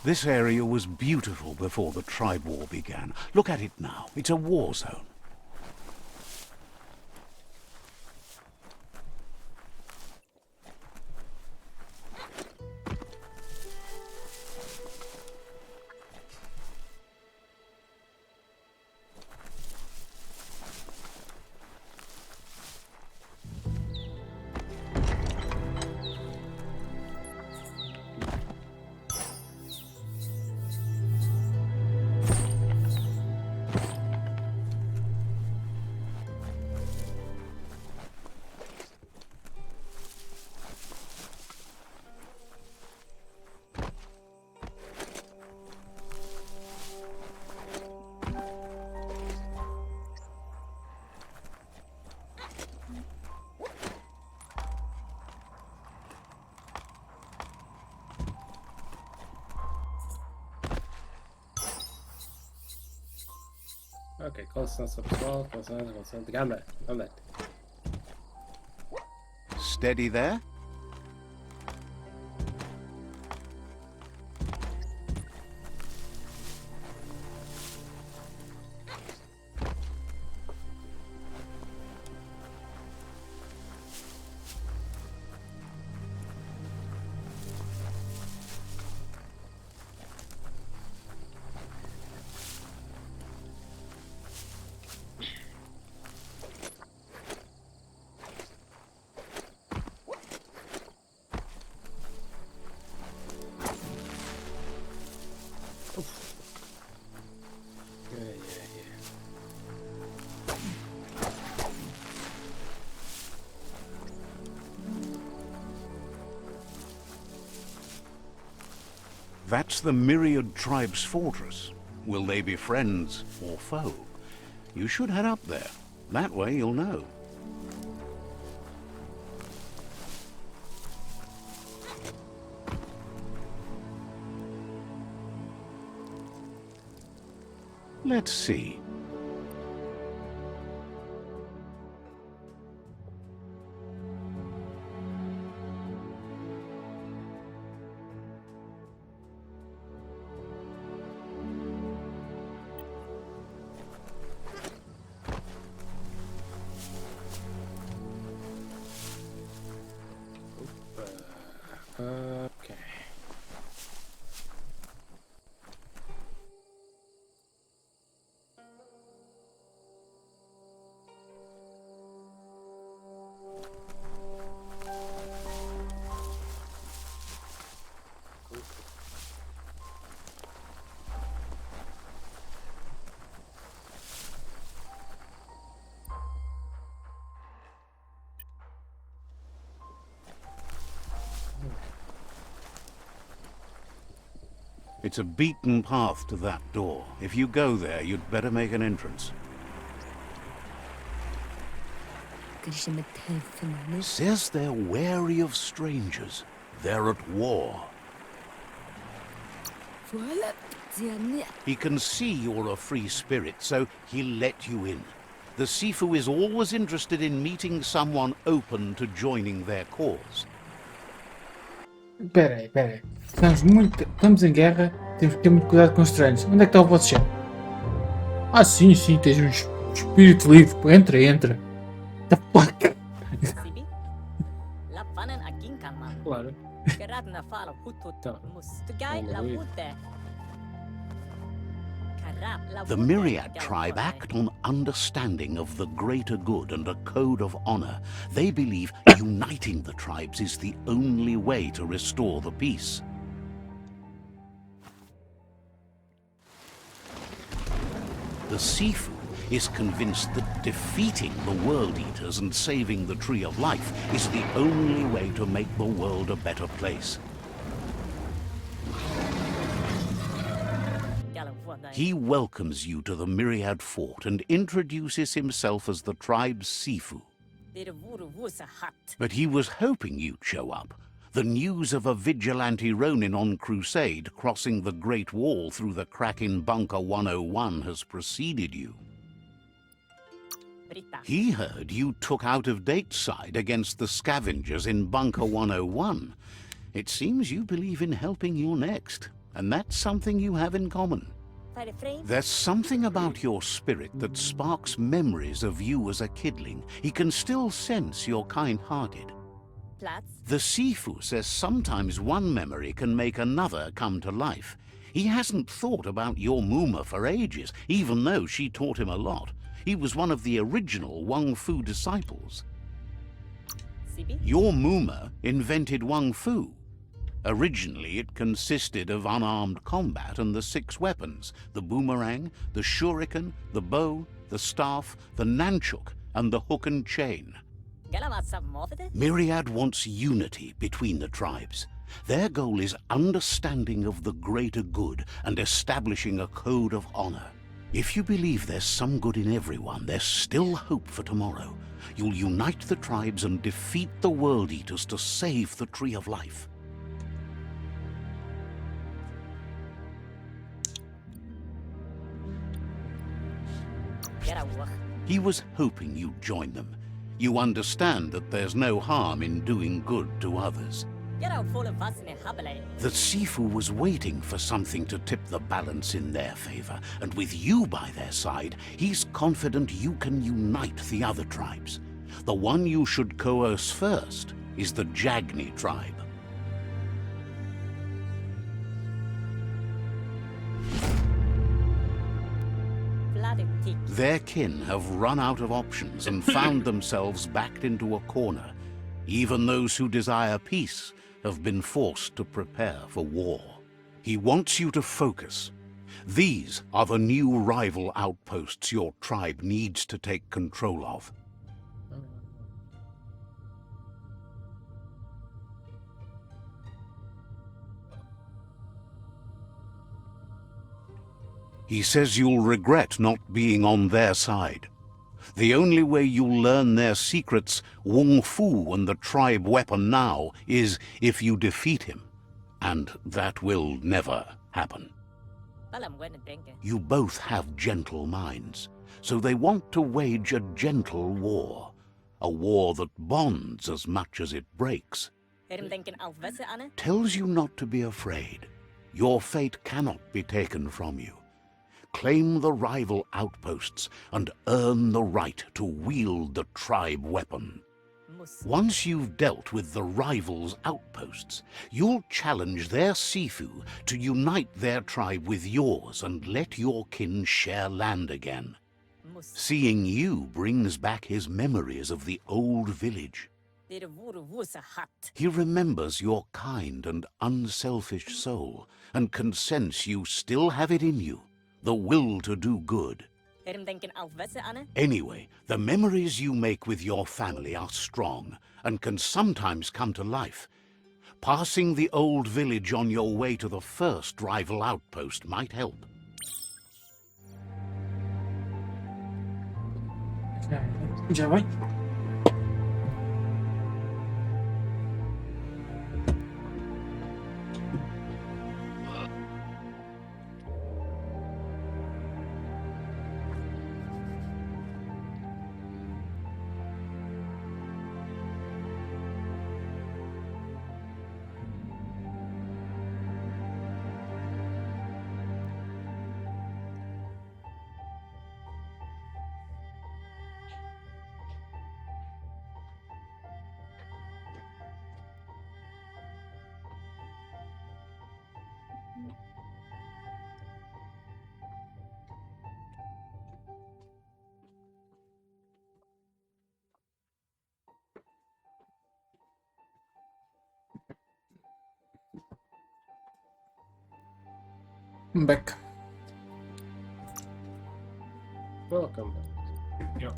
This area was beautiful before the tribe war began. Look at it now. It's a war zone. Ok, com licença pessoal, com licença. Ganda, anda. Steady there. That's the Myriad Tribe's fortress. Will they be friends or foe? You should head up there. That way you'll know. Let's see. Okay. It's a beaten path to that door. If you go there, you'd better make an entrance. Says they're wary of strangers. They're at war. He can see you're a free spirit, so he'll let you in. The Sifu is always interested in meeting someone open to joining their cause. Espera aí. Estamos em guerra, temos que ter muito cuidado com os estranhos. Onde é que está o vosso chefe? Ah, sim, tens um espírito livre. Entra. The fuck? Claro. The Myriad tribe act on understanding of the greater good and a code of honor. They believe uniting the tribes is the only way to restore the peace. The Sifu is convinced that defeating the World Eaters and saving the Tree of Life is the only way to make the world a better place. He welcomes you to the Myriad Fort and introduces himself as the tribe's Sifu. But he was hoping you'd show up. The news of a vigilante Ronin on crusade crossing the Great Wall through the crack in Bunker 101 has preceded you. He heard you took out-of-date side against the scavengers in Bunker 101. It seems you believe in helping your next, and that's something you have in common. There's something about your spirit that sparks memories of you as a kidling. He can still sense you're kind-hearted. The Sifu says sometimes one memory can make another come to life. He hasn't thought about your Muma for ages, even though she taught him a lot. He was one of the original Wung Fu disciples. Your Muma invented Wung Fu. Originally, it consisted of unarmed combat and the 6 weapons: the boomerang, the shuriken, the bow, the staff, the nunchuk, and the hook and chain. Myriad wants unity between the tribes. Their goal is understanding of the greater good and establishing a code of honor. If you believe there's some good in everyone, there's still hope for tomorrow. You'll unite the tribes and defeat the World Eaters to save the Tree of Life. He was hoping you'd join them. You understand that there's no harm in doing good to others. The Sifu was waiting for something to tip the balance in their favor, and with you by their side, he's confident you can unite the other tribes. The one you should coerce first is the Jagni tribe. Their kin have run out of options and found themselves backed into a corner. Even those who desire peace have been forced to prepare for war. He wants you to focus. These are the new rival outposts your tribe needs to take control of. He says you'll regret not being on their side. The only way you'll learn their secrets, Wung Fu and the tribe weapon now, is if you defeat him. And that will never happen. You both have gentle minds, so they want to wage a gentle war. A war that bonds as much as it breaks. Tells you not to be afraid. Your fate cannot be taken from you. Claim the rival outposts and earn the right to wield the tribe weapon. Once you've dealt with the rivals' outposts, you'll challenge their Sifu to unite their tribe with yours and let your kin share land again. Seeing you brings back his memories of the old village. He remembers your kind and unselfish soul and can sense you still have it in you. The will to do good. Anyway, the memories you make with your family are strong and can sometimes come to life. Passing the old village on your way to the first rival outpost might help. Já vai? I'm back. Welcome back. Ja.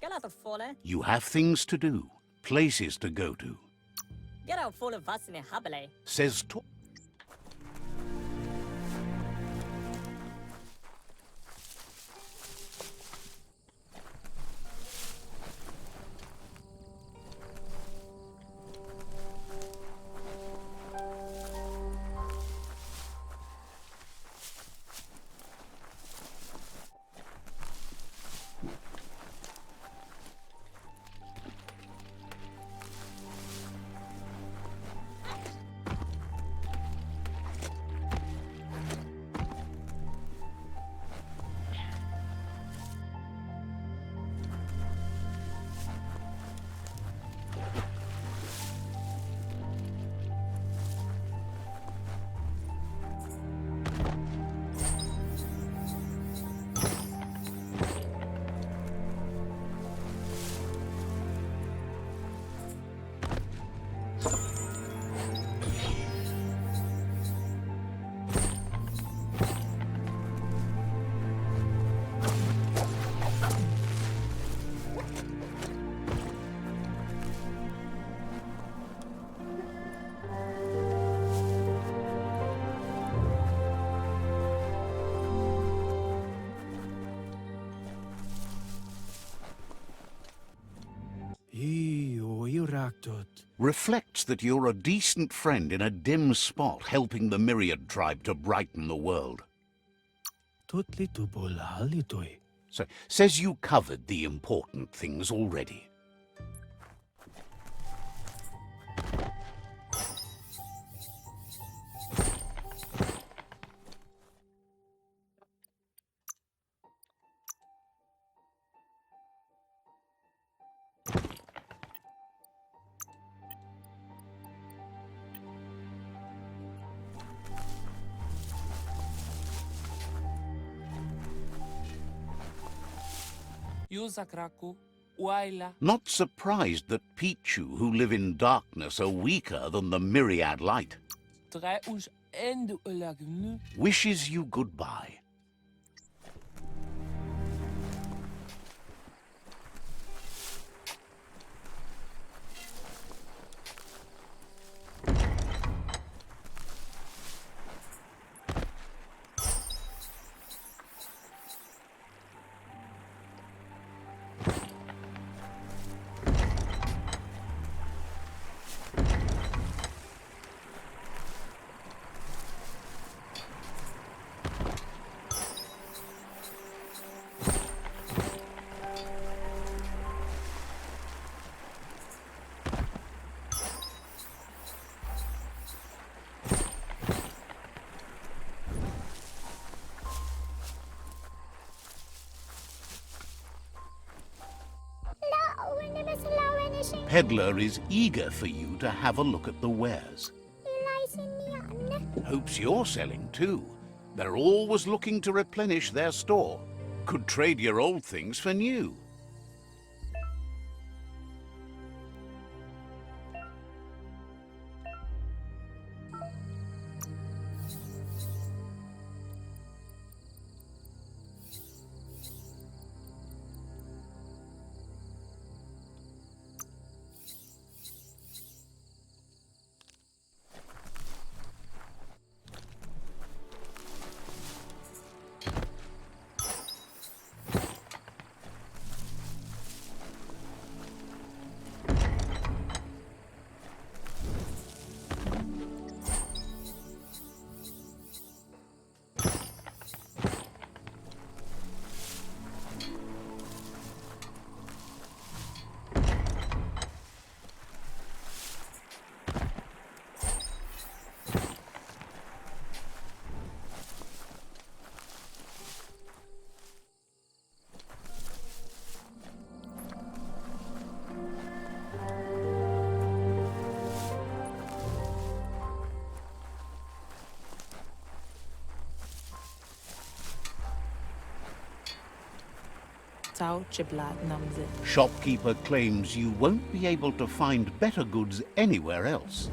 Get out of fole. You have things to do, places to go to. Get out full of us in a habile. Says to... Reflects that you're a decent friend in a dim spot helping the Myriad tribe to brighten the world. So, says you covered the important things already. Not surprised that Pichu, who live in darkness, are weaker than the Myriad light. Wishes you goodbye. Peddler is eager for you to have a look at the wares. Hopes you're selling too. They're always looking to replenish their store. Could trade your old things for new. Shopkeeper claims you won't be able to find better goods anywhere else.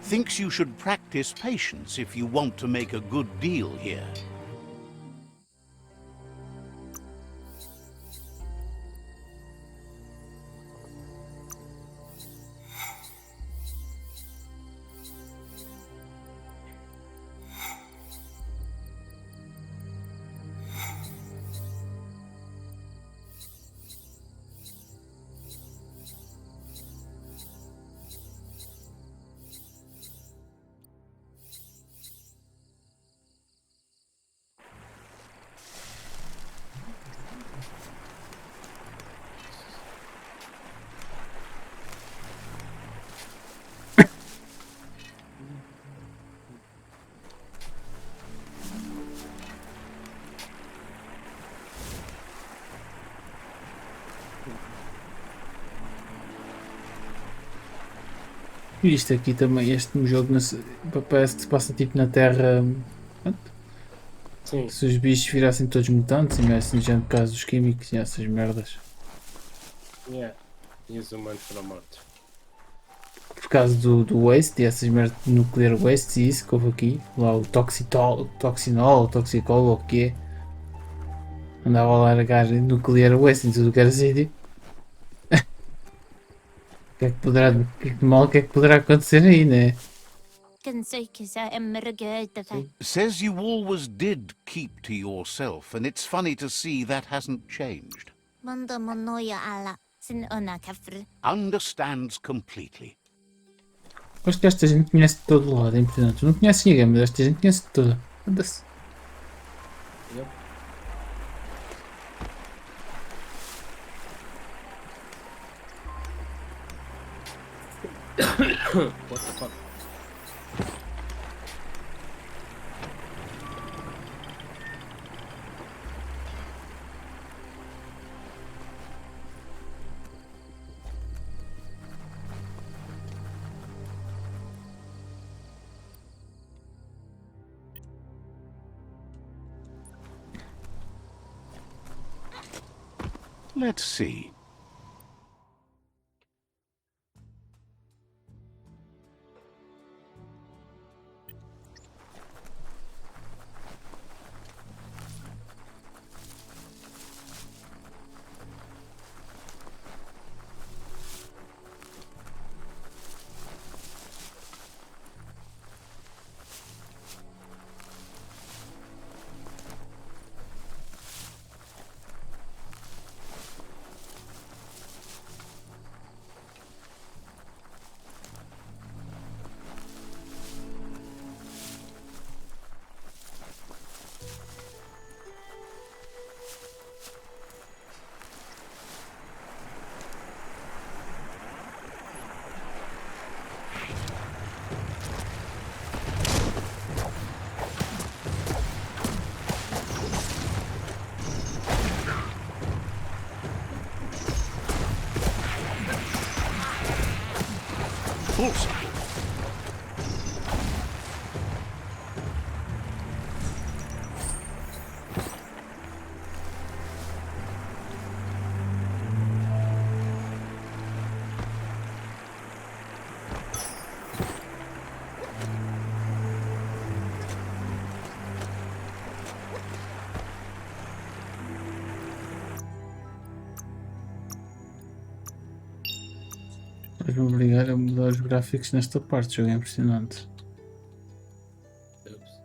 Thinks you should practice patience if you want to make a good deal here. E isto aqui também, este jogo parece que se passa tipo na Terra. Sim. Se os bichos virassem todos mutantes e merecem já por causa dos químicos e essas merdas. Yeah. E os humanos foram mortos. Por causa do waste e essas merdas de nuclear waste e isso que houve aqui. Lá o toxinol, toxicol ou o que é. Andava a largar nuclear waste em tudo o que era sítio. O que é que poderá, o que é que poderá acontecer aí, né? Says you always did keep to yourself, and it's funny to see that hasn't changed. Understands completely. Acho que esta gente conhece de todo lado, é impressionante. Tu não conheces ninguém, mas esta gente conhece de toda. Anda-se. Yep. What the fuck? Let's see. Bullseye. Estás-me a obrigar a mudar os gráficos nesta parte, jogo é impressionante. Ups.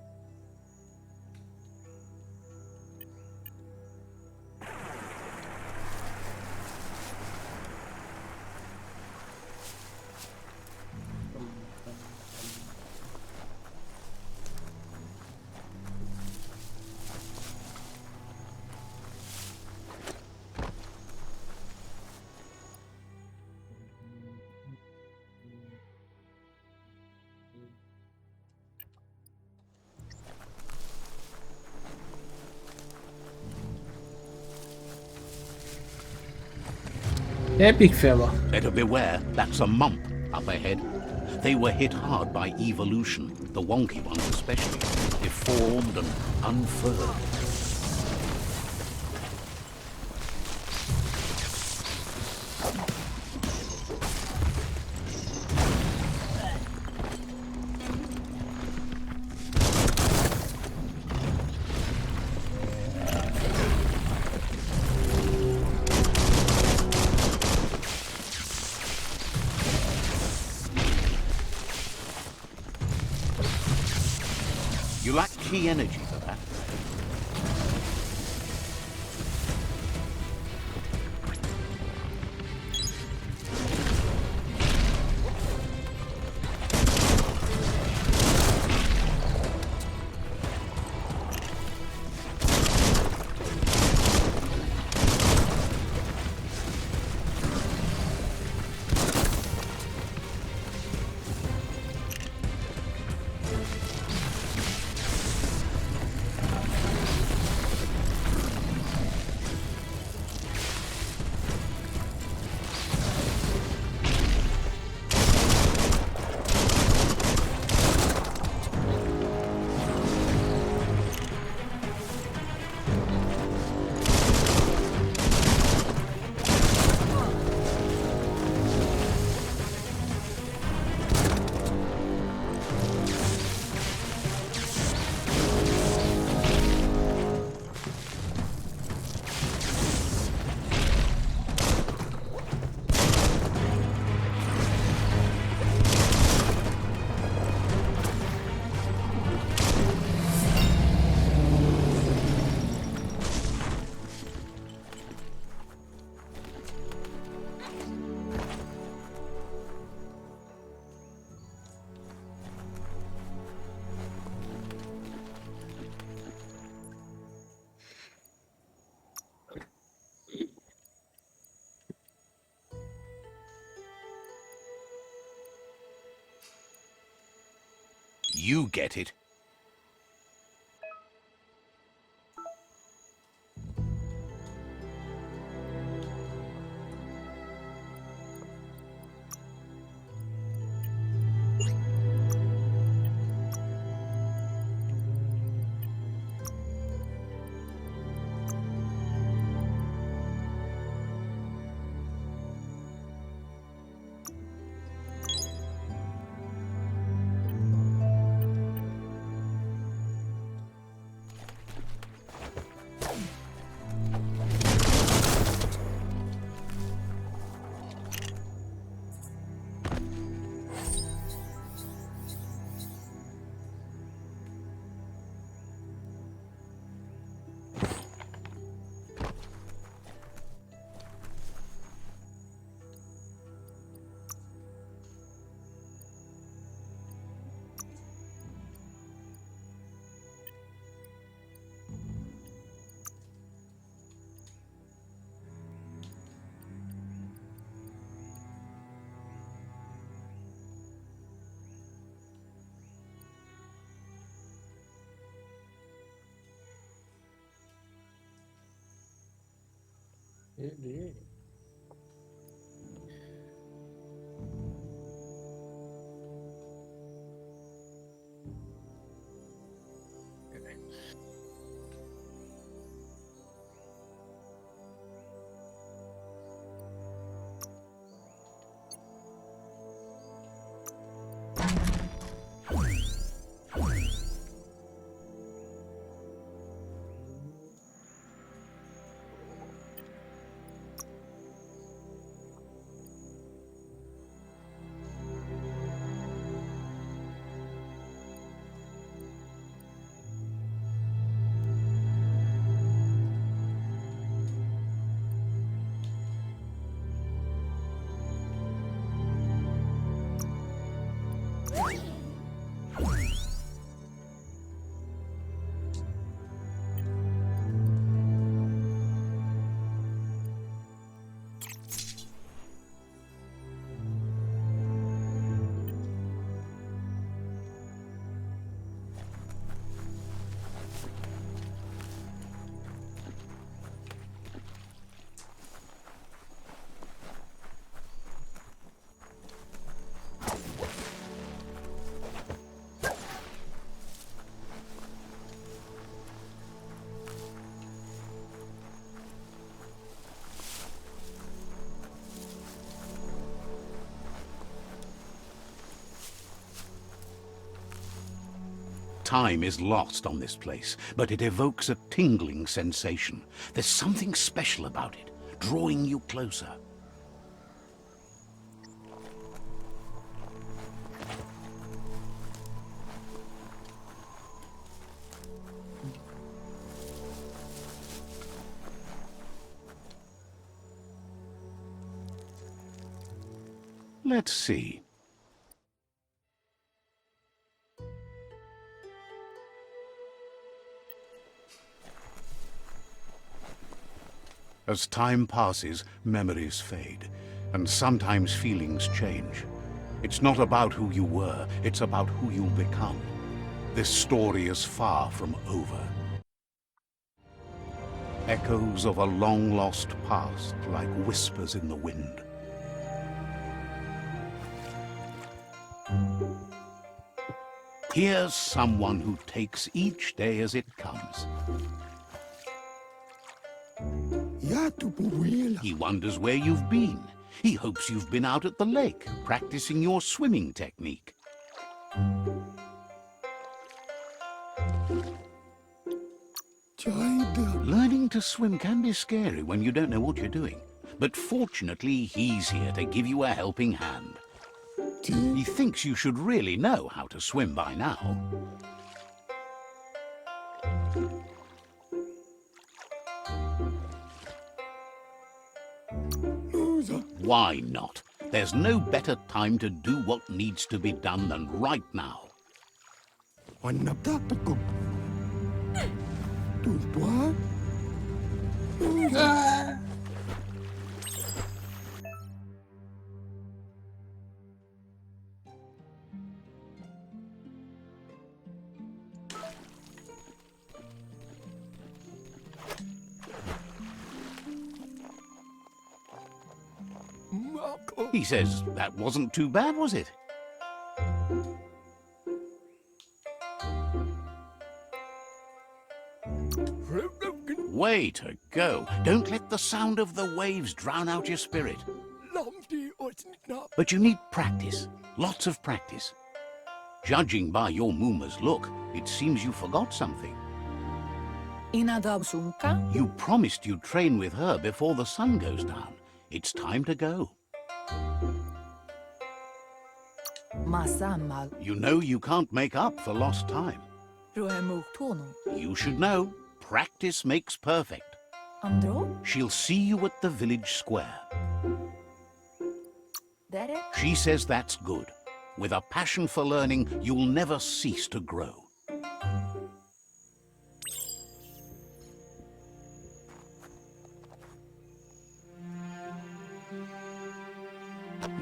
Epic fella. Better beware, that's a mump up ahead. They were hit hard by evolution, the wonky ones especially, deformed and unfurled. You lack key energy for that. You get it. Time is lost on this place, but it evokes a tingling sensation. There's something special about it, drawing you closer. Let's see. As time passes, memories fade, and sometimes feelings change. It's not about who you were, it's about who you'll become. This story is far from over. Echoes of a long-lost past, like whispers in the wind. Here's someone who takes each day as it comes. He wonders where you've been. He hopes you've been out at the lake, practicing your swimming technique. Learning to swim can be scary when you don't know what you're doing. But fortunately, he's here to give you a helping hand. He thinks you should really know how to swim by now. Why not? There's no better time to do what needs to be done than right now. He says that wasn't too bad, was it? Way to go. Don't let the sound of the waves drown out your spirit. But you need practice. Lots of practice. Judging by your Mooma's look, it seems you forgot something. You promised you'd train with her before the sun goes down. It's time to go. You know you can't make up for lost time. You should know, practice makes perfect. She'll see you at the village square. She says that's good. With a passion for learning, you'll never cease to grow.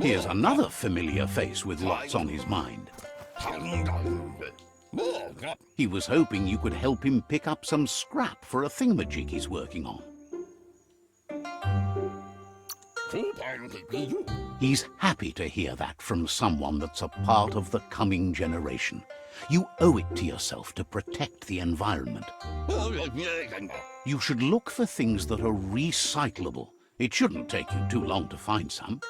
Here's another familiar face with lots on his mind. He was hoping you could help him pick up some scrap for a thingamajig he's working on. He's happy to hear that from someone that's a part of the coming generation. You owe it to yourself to protect the environment. You should look for things that are recyclable. It shouldn't take you too long to find some.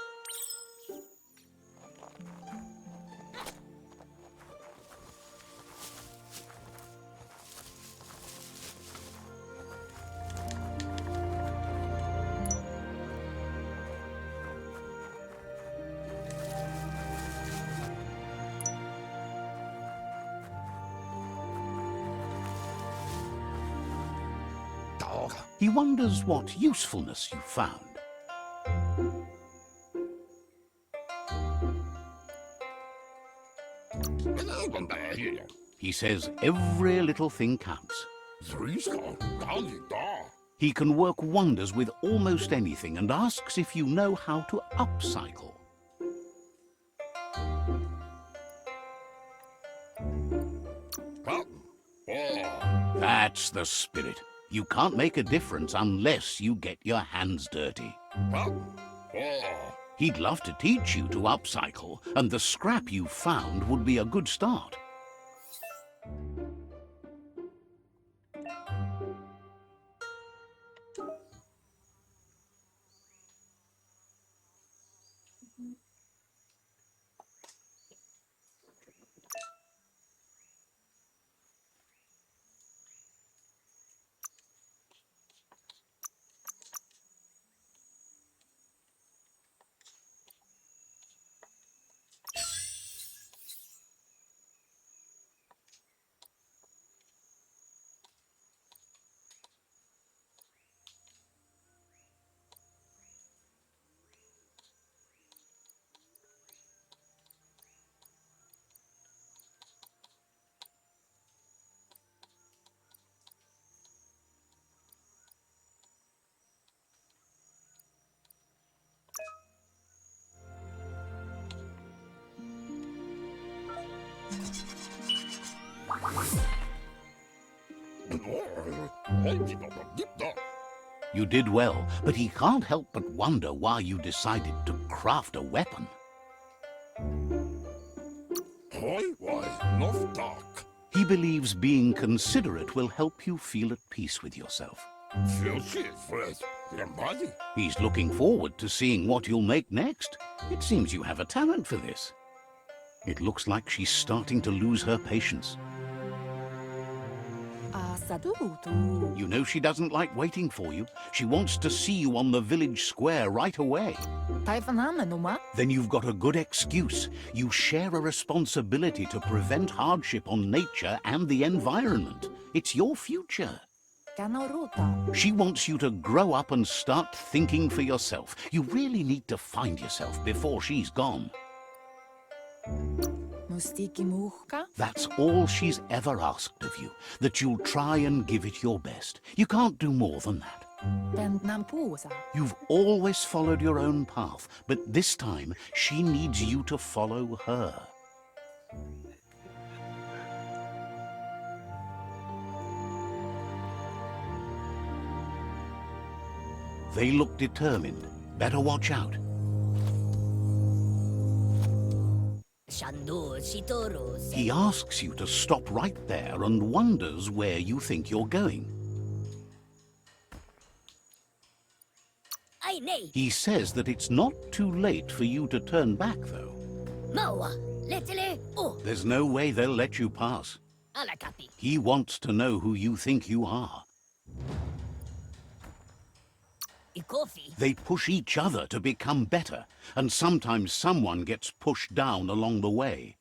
He wonders what usefulness you found. He says every little thing counts. He can work wonders with almost anything and asks if you know how to upcycle. That's the spirit. You can't make a difference unless you get your hands dirty. He'd love to teach you to upcycle, and the scrap you found would be a good start. You did well, but he can't help but wonder why you decided to craft a weapon. He believes being considerate will help you feel at peace with yourself. He's looking forward to seeing what you'll make next. It seems you have a talent for this. It looks like she's starting to lose her patience. You know she doesn't like waiting for you. She wants to see you on the village square right away. Then you've got a good excuse. You share a responsibility to prevent hardship on nature and the environment. It's your future. She wants you to grow up and start thinking for yourself. You really need to find yourself before she's gone. That's all she's ever asked of you, that you'll try and give it your best. You can't do more than that. You've always followed your own path, but this time she needs you to follow her. They look determined. Better watch out. He asks you to stop right there and wonders where you think you're going. He says that it's not too late for you to turn back, though. There's no way they'll let you pass. He wants to know who you think you are. They push each other to become better, and sometimes someone gets pushed down along the way.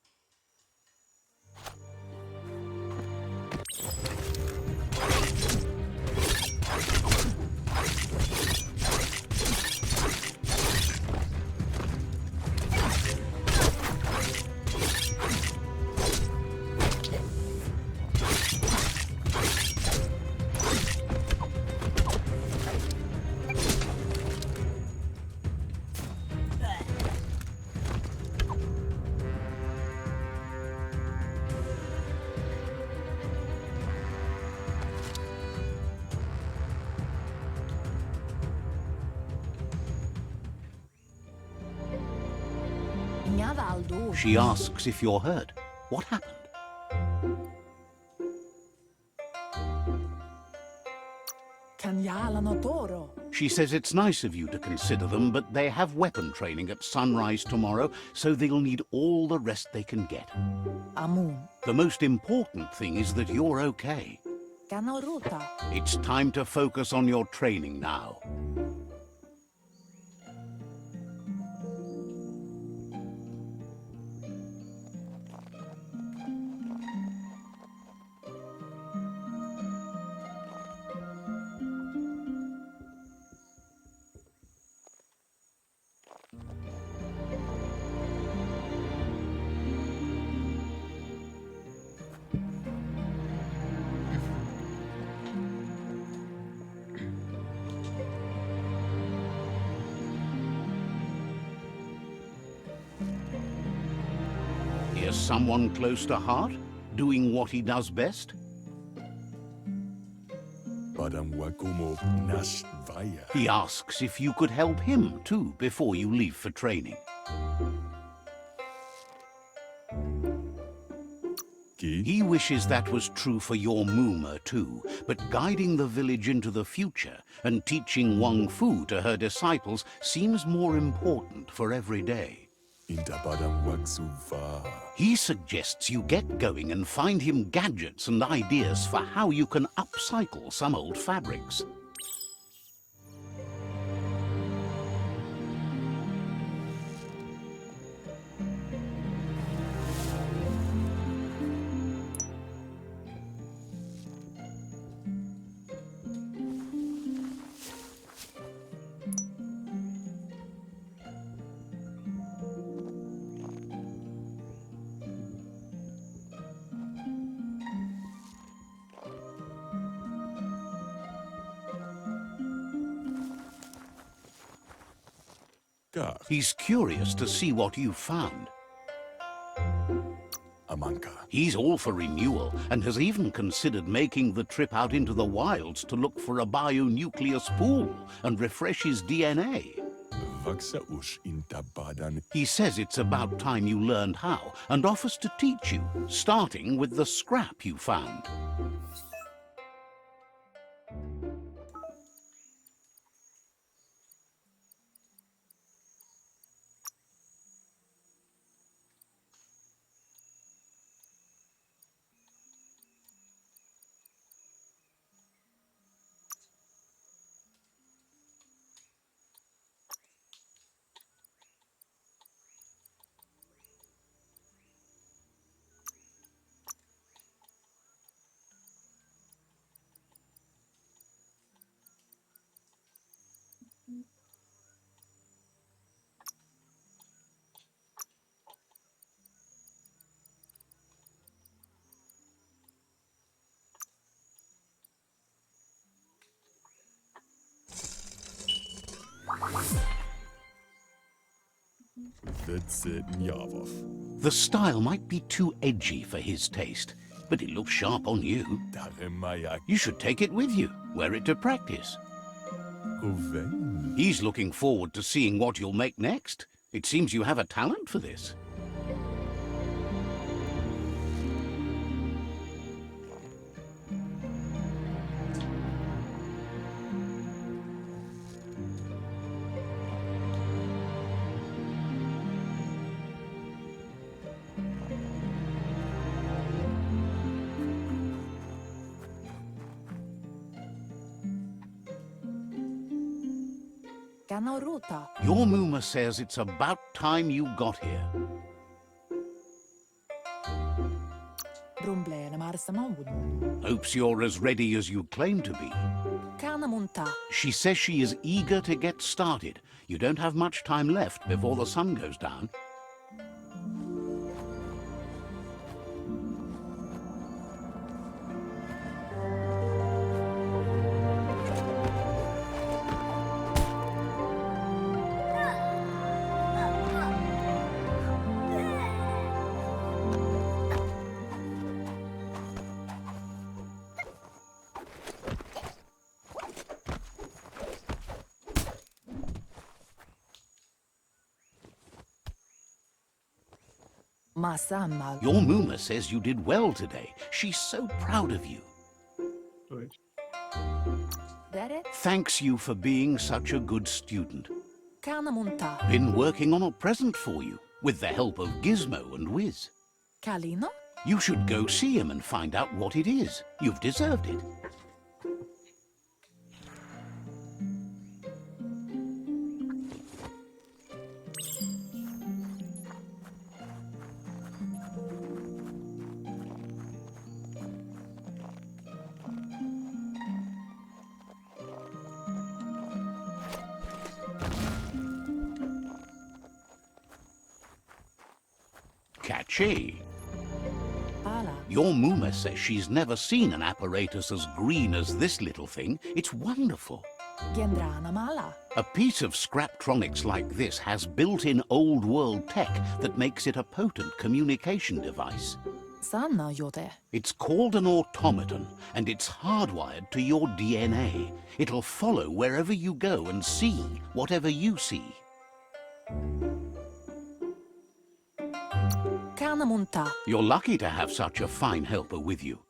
She asks if you're hurt. What happened? She says it's nice of you to consider them, but they have weapon training at sunrise tomorrow, so they'll need all the rest they can get. The most important thing is that you're okay. It's time to focus on your training now. Just someone close to heart, doing what he does best? He asks if you could help him too before you leave for training. He wishes that was true for your Muma too, but guiding the village into the future and teaching Wang Fu to her disciples seems more important for every day. He suggests you get going and find him gadgets and ideas for how you can upcycle some old fabrics. He's curious to see what you've found. He's all for renewal and has even considered making the trip out into the wilds to look for a bionucleus pool and refresh his DNA. He says it's about time you learned how and offers to teach you, starting with the scrap you found. The style might be too edgy for his taste, but it looks sharp on you. You should take it with you, wear it to practice. He's looking forward to seeing what you'll make next. It seems you have a talent for this. Your Muma says it's about time you got here. Hopes you're as ready as you claim to be. She says she is eager to get started. You don't have much time left before the sun goes down. Your Muma says you did well today. She's so proud of you. Thanks you for being such a good student. Been working on a present for you, with the help of Gizmo and Wiz. You should go see him and find out what it is. You've deserved it. Catchy. Your Muma says she's never seen an apparatus as green as this little thing. It's wonderful. Gendrana mala. A piece of Scraptronics like this has built-in old-world tech that makes it a potent communication device. Sanna jote. It's called an automaton, and it's hardwired to your DNA. It'll follow wherever you go and see whatever you see. Kannamunta. You're lucky to have such a fine helper with you.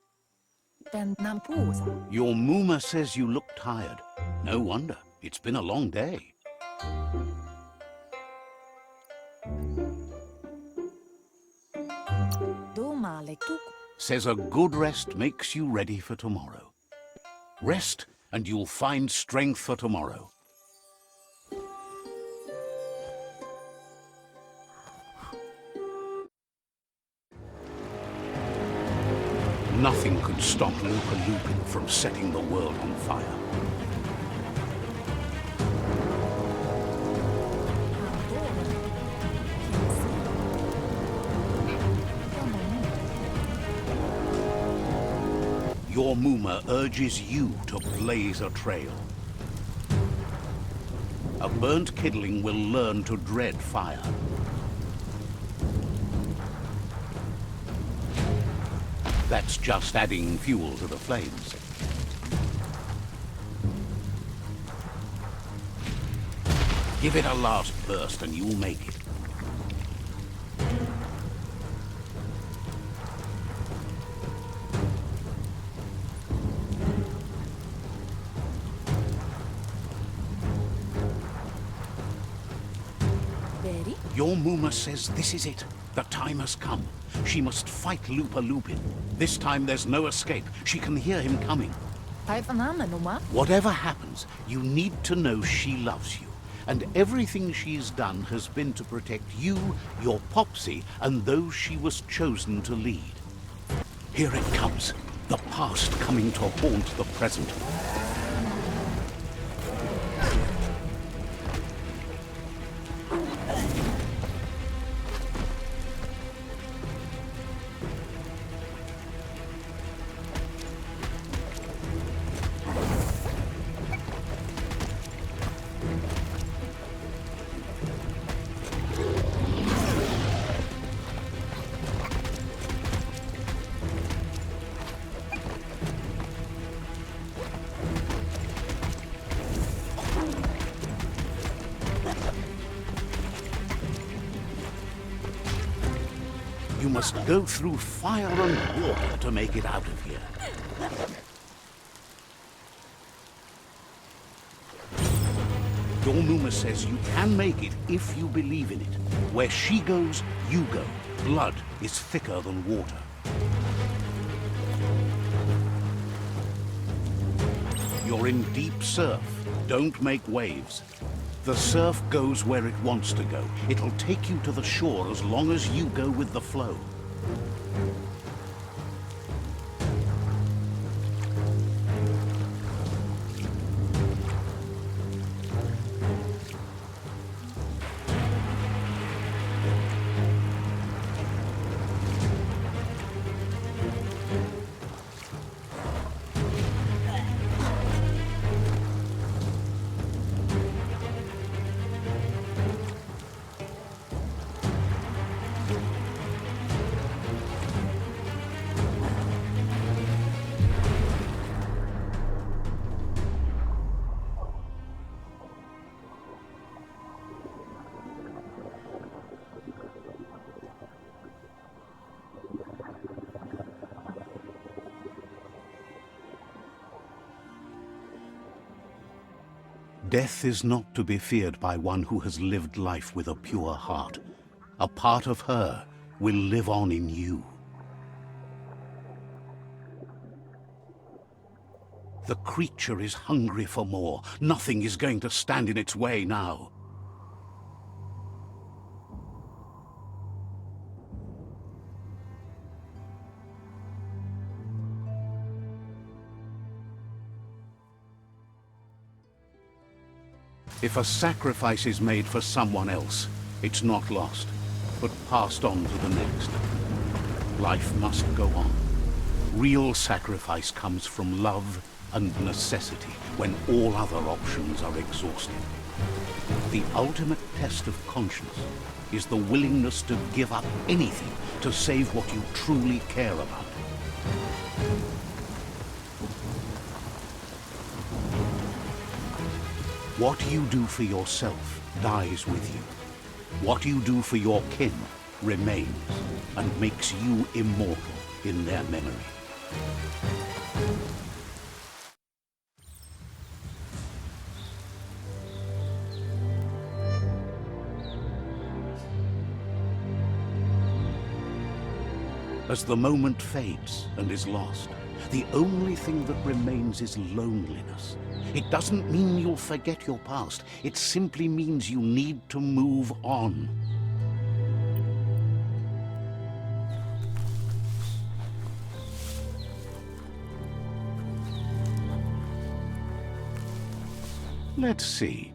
Nampusa. Your Muma says you look tired. No wonder. It's been a long day. Domale tuku. Says a good rest makes you ready for tomorrow. Rest, and you'll find strength for tomorrow. Nothing could stop Lupa Lupin from setting the world on fire. Your Muma urges you to blaze a trail. A burnt kidling will learn to dread fire. That's just adding fuel to the flames. Give it a last burst and you'll make it. Very. Your Muma says this is it. The time has come. She must fight Lupa Lupin. This time there's no escape. She can hear him coming. Taifanama numa. Whatever happens, you need to know she loves you. And everything she's done has been to protect you, your Popsy, and those she was chosen to lead. Here it comes. The past coming to haunt the present. You must go through fire and water to make it out of here. Your Muma says you can make it if you believe in it. Where she goes, you go. Blood is thicker than water. You're in deep surf. Don't make waves. The surf goes where it wants to go. It'll take you to the shore as long as you go with the flow. Death is not to be feared by one who has lived life with a pure heart. A part of her will live on in you. The creature is hungry for more. Nothing is going to stand in its way now. If a sacrifice is made for someone else, it's not lost, but passed on to the next. Life must go on. Real sacrifice comes from love and necessity when all other options are exhausted. The ultimate test of conscience is the willingness to give up anything to save what you truly care about. What you do for yourself dies with you. What you do for your kin remains and makes you immortal in their memory. As the moment fades and is lost, the only thing that remains is loneliness. It doesn't mean you'll forget your past. It simply means you need to move on. Let's see.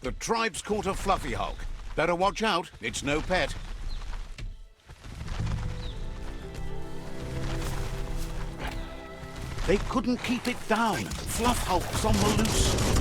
The tribe's caught a fluffy hulk. Better watch out, it's no pet. They couldn't keep it down. Fluff hulk's on the loose.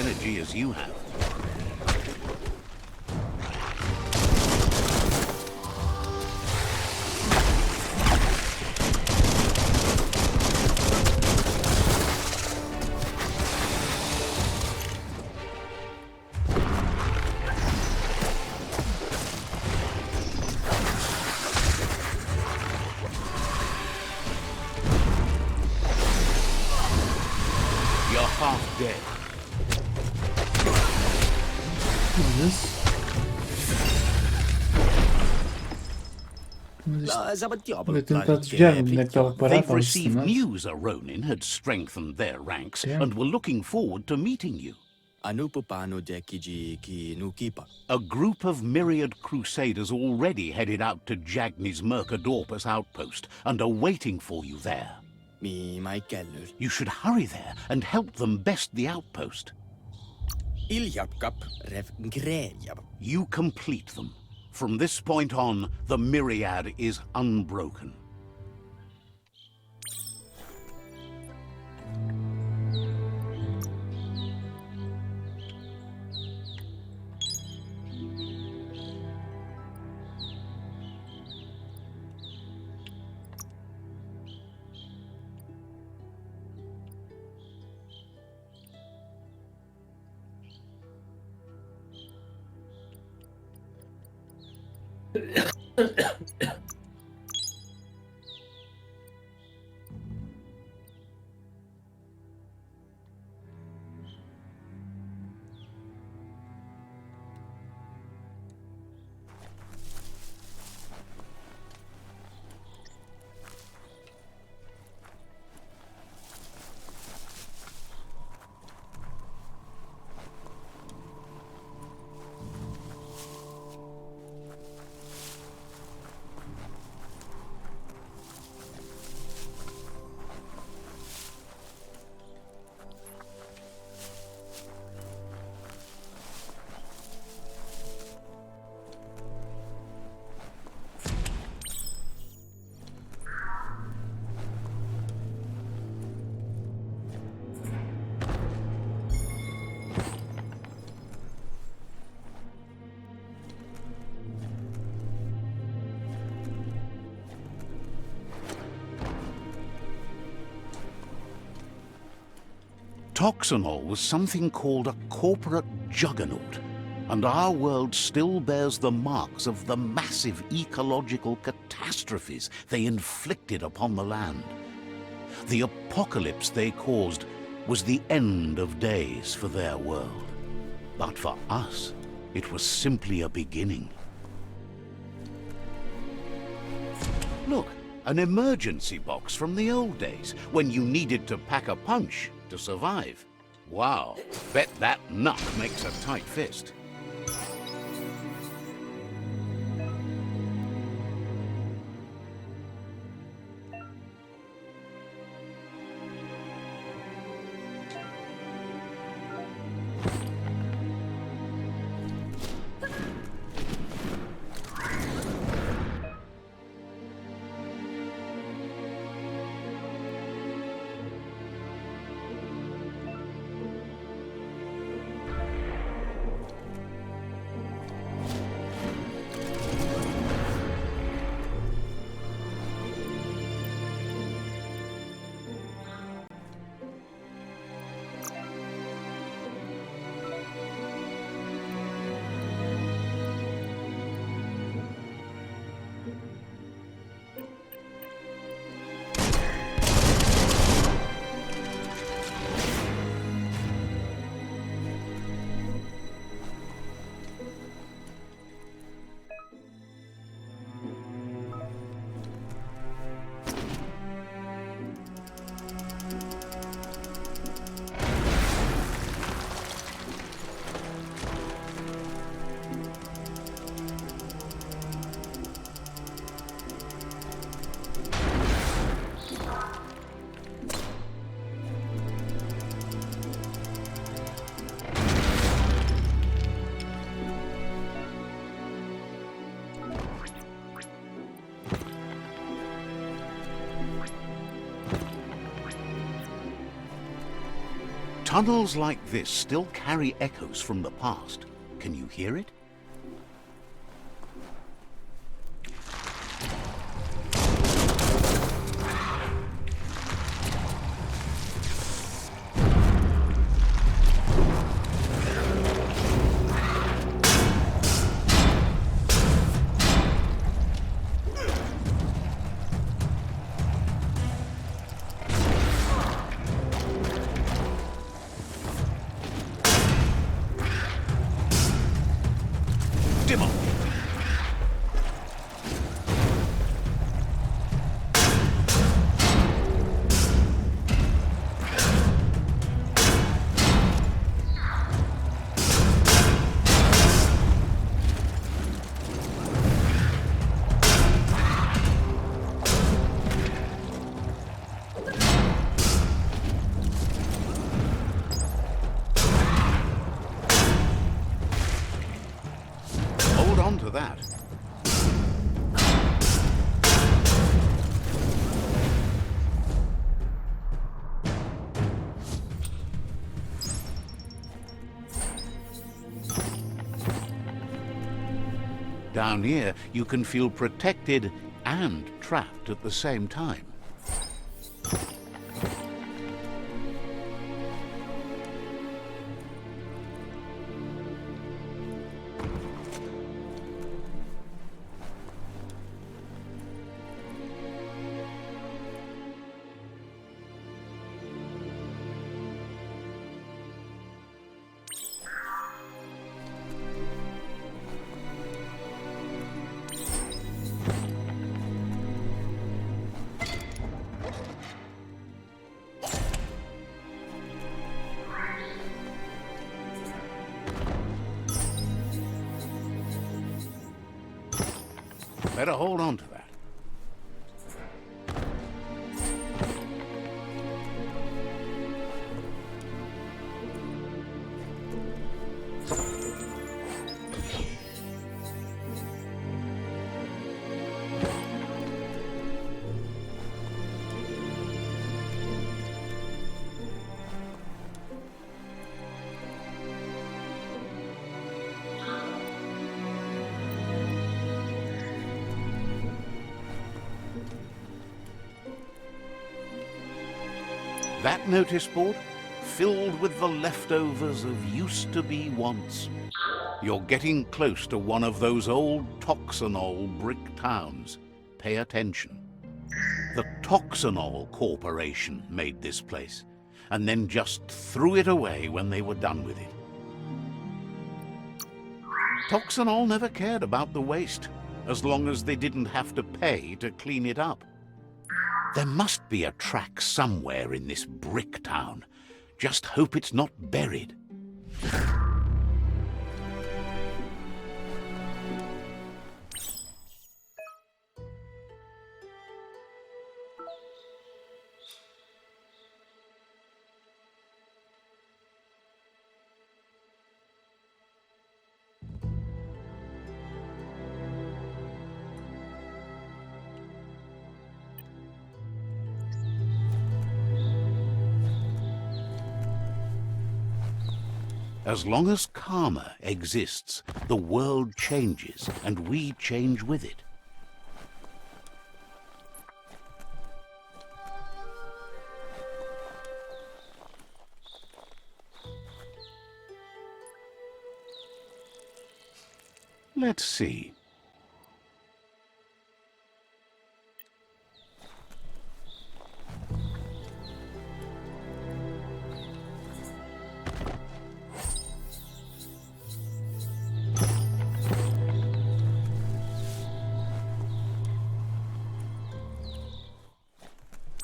energy as you have. You're half dead. Vou tentar desviar-me onde é que estava parado. They've Estava received estacionado. news a Ronin had strengthened their ranks Damn. and were looking forward to meeting you. A group of myriad crusaders already headed out to Jagni's Mercadorpus outpost and are waiting for you there. You should hurry there and help them best the outpost. You complete them. From this point on, the myriad is unbroken. Toxanol was something called a corporate juggernaut, and our world still bears the marks of the massive ecological catastrophes they inflicted upon the land. The apocalypse they caused was the end of days for their world. But for us, it was simply a beginning. Look, an emergency box from the old days, when you needed to pack a punch to survive. Wow, bet that nut makes a tight fist. Tunnels like this still carry echoes from the past. Can you hear it? Demo. Hold on to that. Down here, you can feel protected and trapped at the same time. Better hold on to that. That notice board, filled with the leftovers of used-to-be wants. You're getting close to one of those old Toxanol brick towns. Pay attention. The Toxanol Corporation made this place, and then just threw it away when they were done with it. Toxanol never cared about the waste, as long as they didn't have to pay to clean it up. There must be a track somewhere in this brick town. Just hope it's not buried. As long as karma exists, the world changes, and we change with it. Let's see.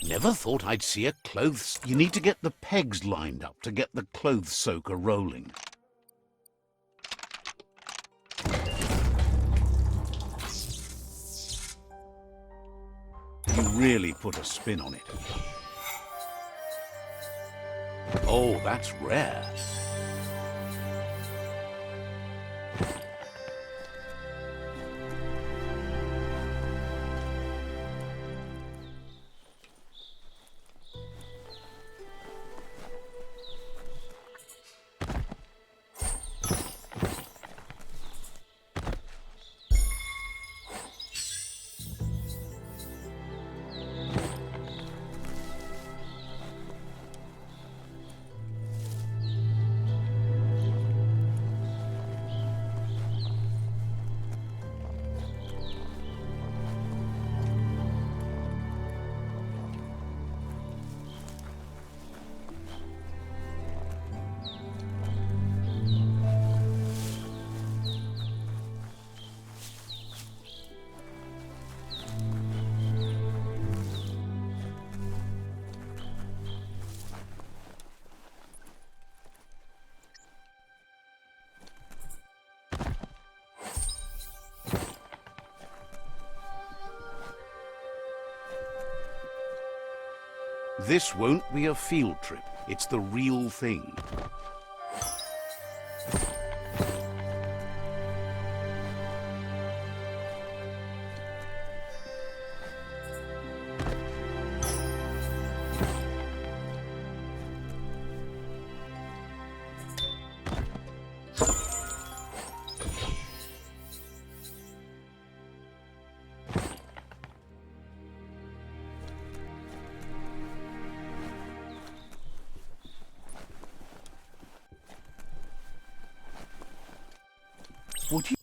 Never thought I'd see a clothes... You need to get the pegs lined up to get the clothes soaker rolling. You really put a spin on it. Oh, that's rare. This won't be a field trip. It's the real thing.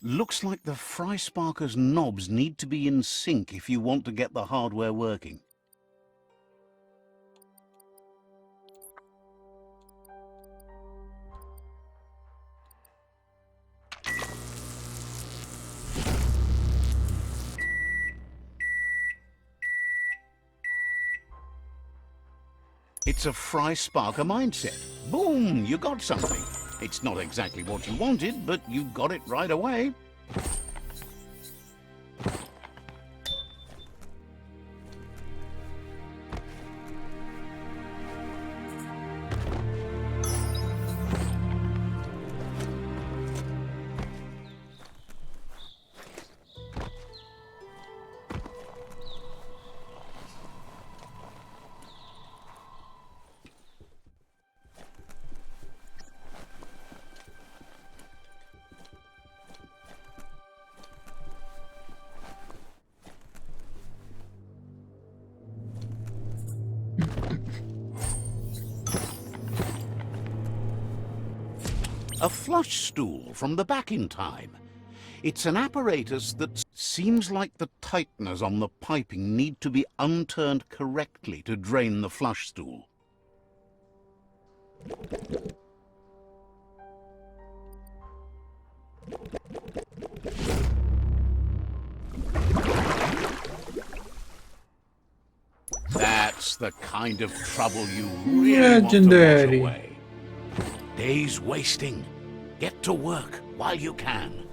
Looks like the fry sparker's knobs need to be in sync if you want to get the hardware working. It's a fry sparker mindset. Boom, you got something. It's not exactly what you wanted, but you got it right away. A flush stool from the back in time. It's an apparatus that seems like the tighteners on the piping need to be unturned correctly to drain the flush stool. That's the kind of trouble you really want to Legendary. wash away. Days wasting. Get to work while you can.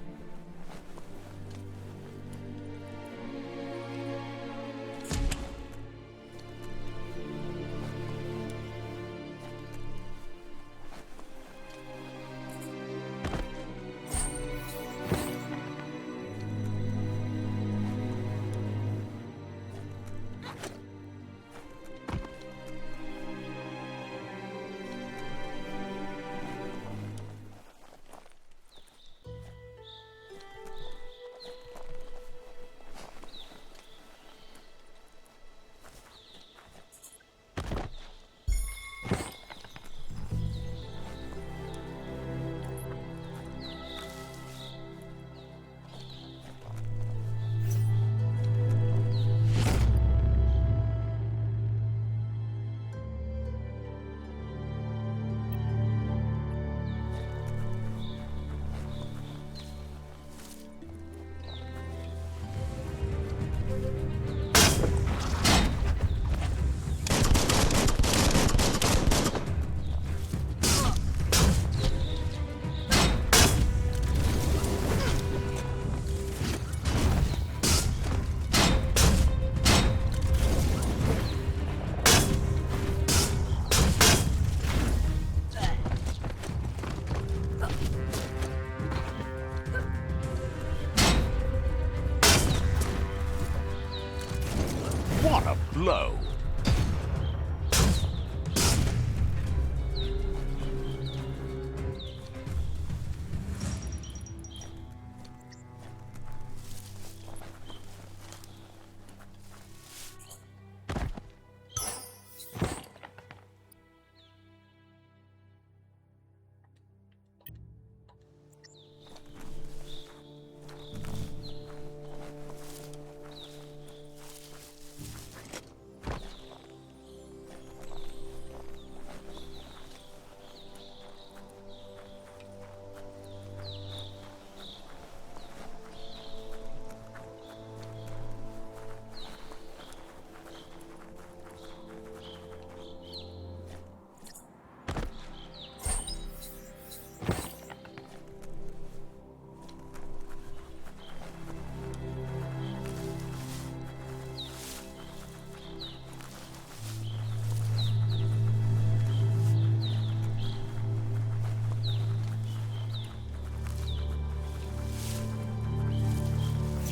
What a blow!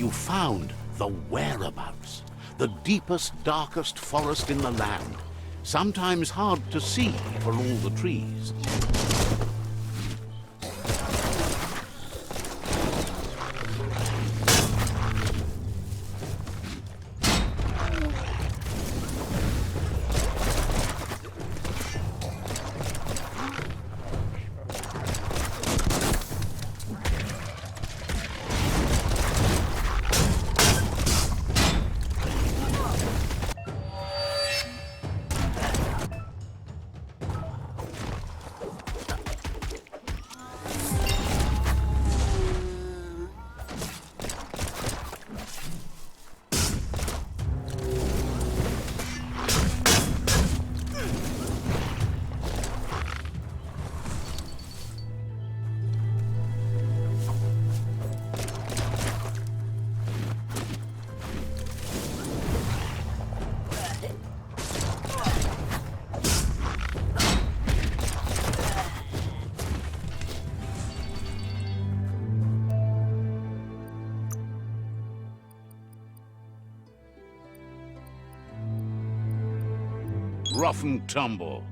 you found the whereabouts, the deepest, darkest forest in the land, sometimes hard to see for all the trees. Rough and tumble.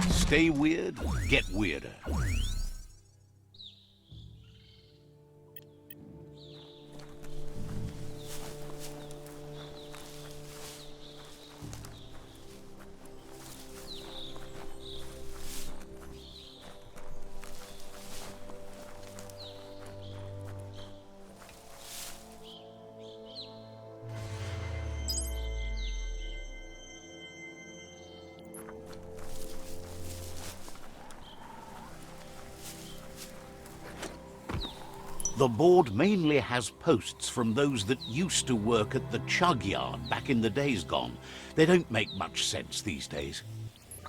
Stay weird, get weirder. The board mainly has posts from those that used to work at the chug yard back in the days gone. They don't make much sense these days.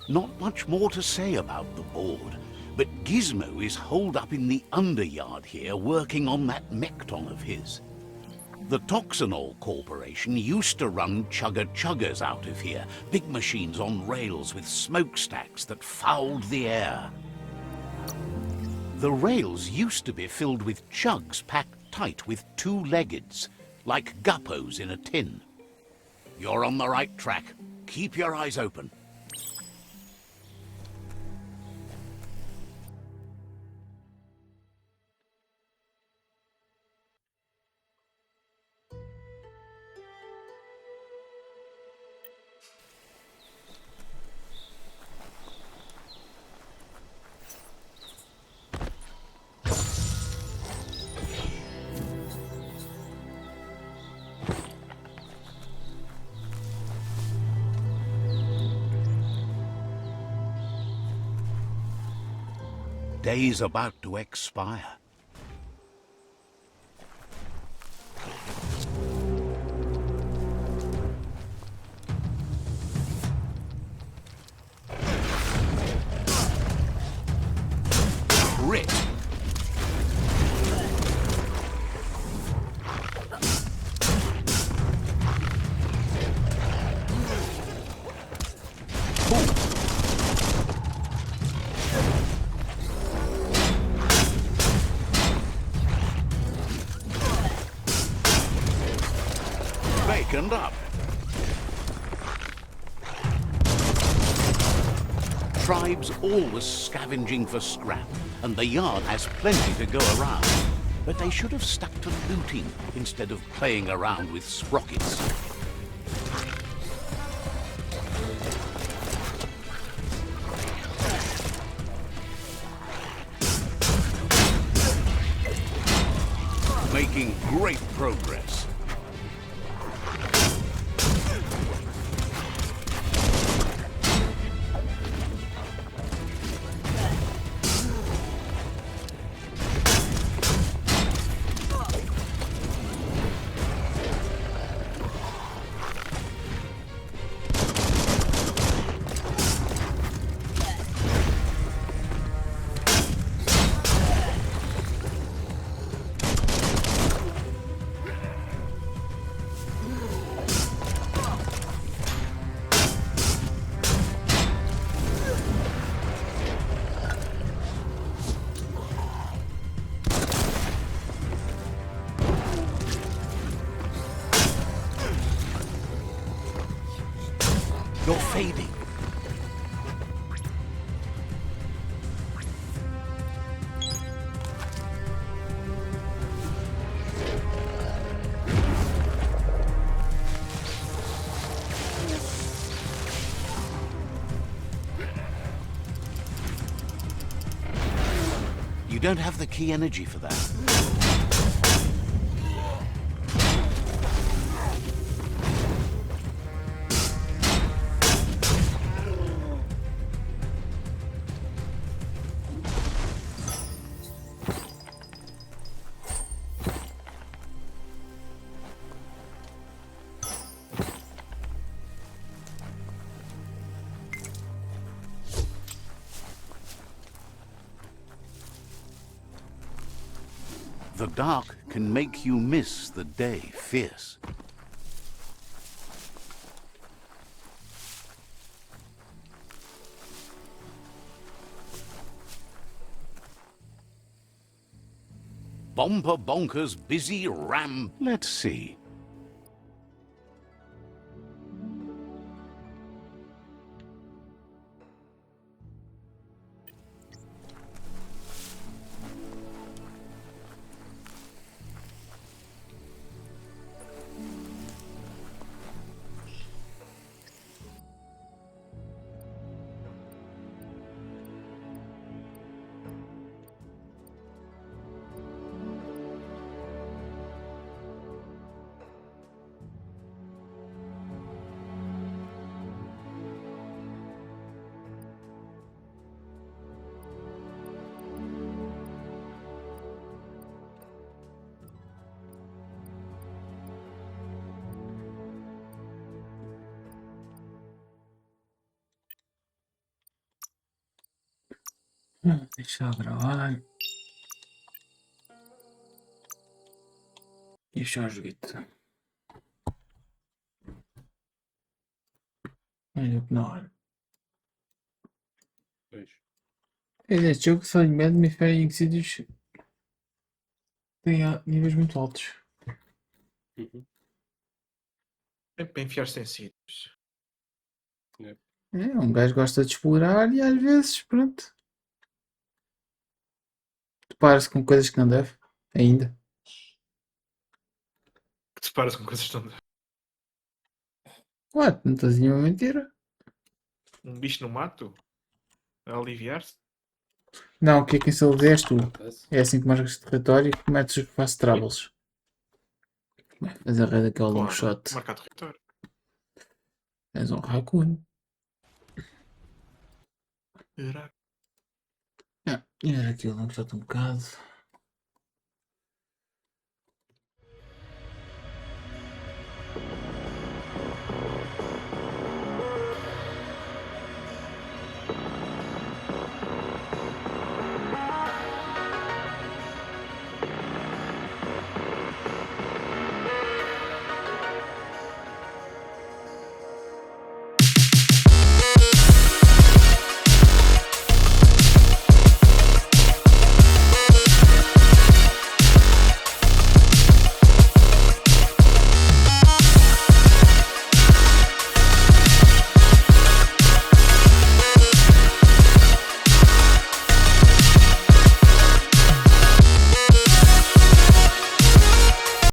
Not much more to say about the board, but Gizmo is holed up in the underyard here working on that Mekton of his. The Toxanol Corporation used to run chugger-chuggers out of here, big machines on rails with smokestacks that fouled the air. The rails used to be filled with chugs packed tight with two-leggeds, like guppos in a tin. You're on the right track. Keep your eyes open. Day's about to expire. Crit. Baconed up. Tribes always scavenging for scrap, and the yard has plenty to go around. But they should have stuck to looting instead of playing around with sprockets. Making great progress. fading. You don't have the key energy for that. The dark can make you miss the day fierce. Bomper Bonker's busy ram. Let's see. Deixa eu gravar. Deixa eu joguito. Olha que na hora. Pois. Este jogo só embed me fere em sítios tem níveis muito altos. Uhum. É para enfiar-se em sítios. Um gajo gosta de explorar e às vezes, pronto. Depara-se com coisas que não deve. Ainda. Que te paras com coisas tão... Ué, não estás a dizer uma mentira? Um bicho no mato? A aliviar-se? Não, o que é que isso és tu? Acontece. É assim que marcas território e cometes os fast travels. Faz a rede daquele long shot. Marcar território. És um raccoon. Era. E era aquele long shot um bocado.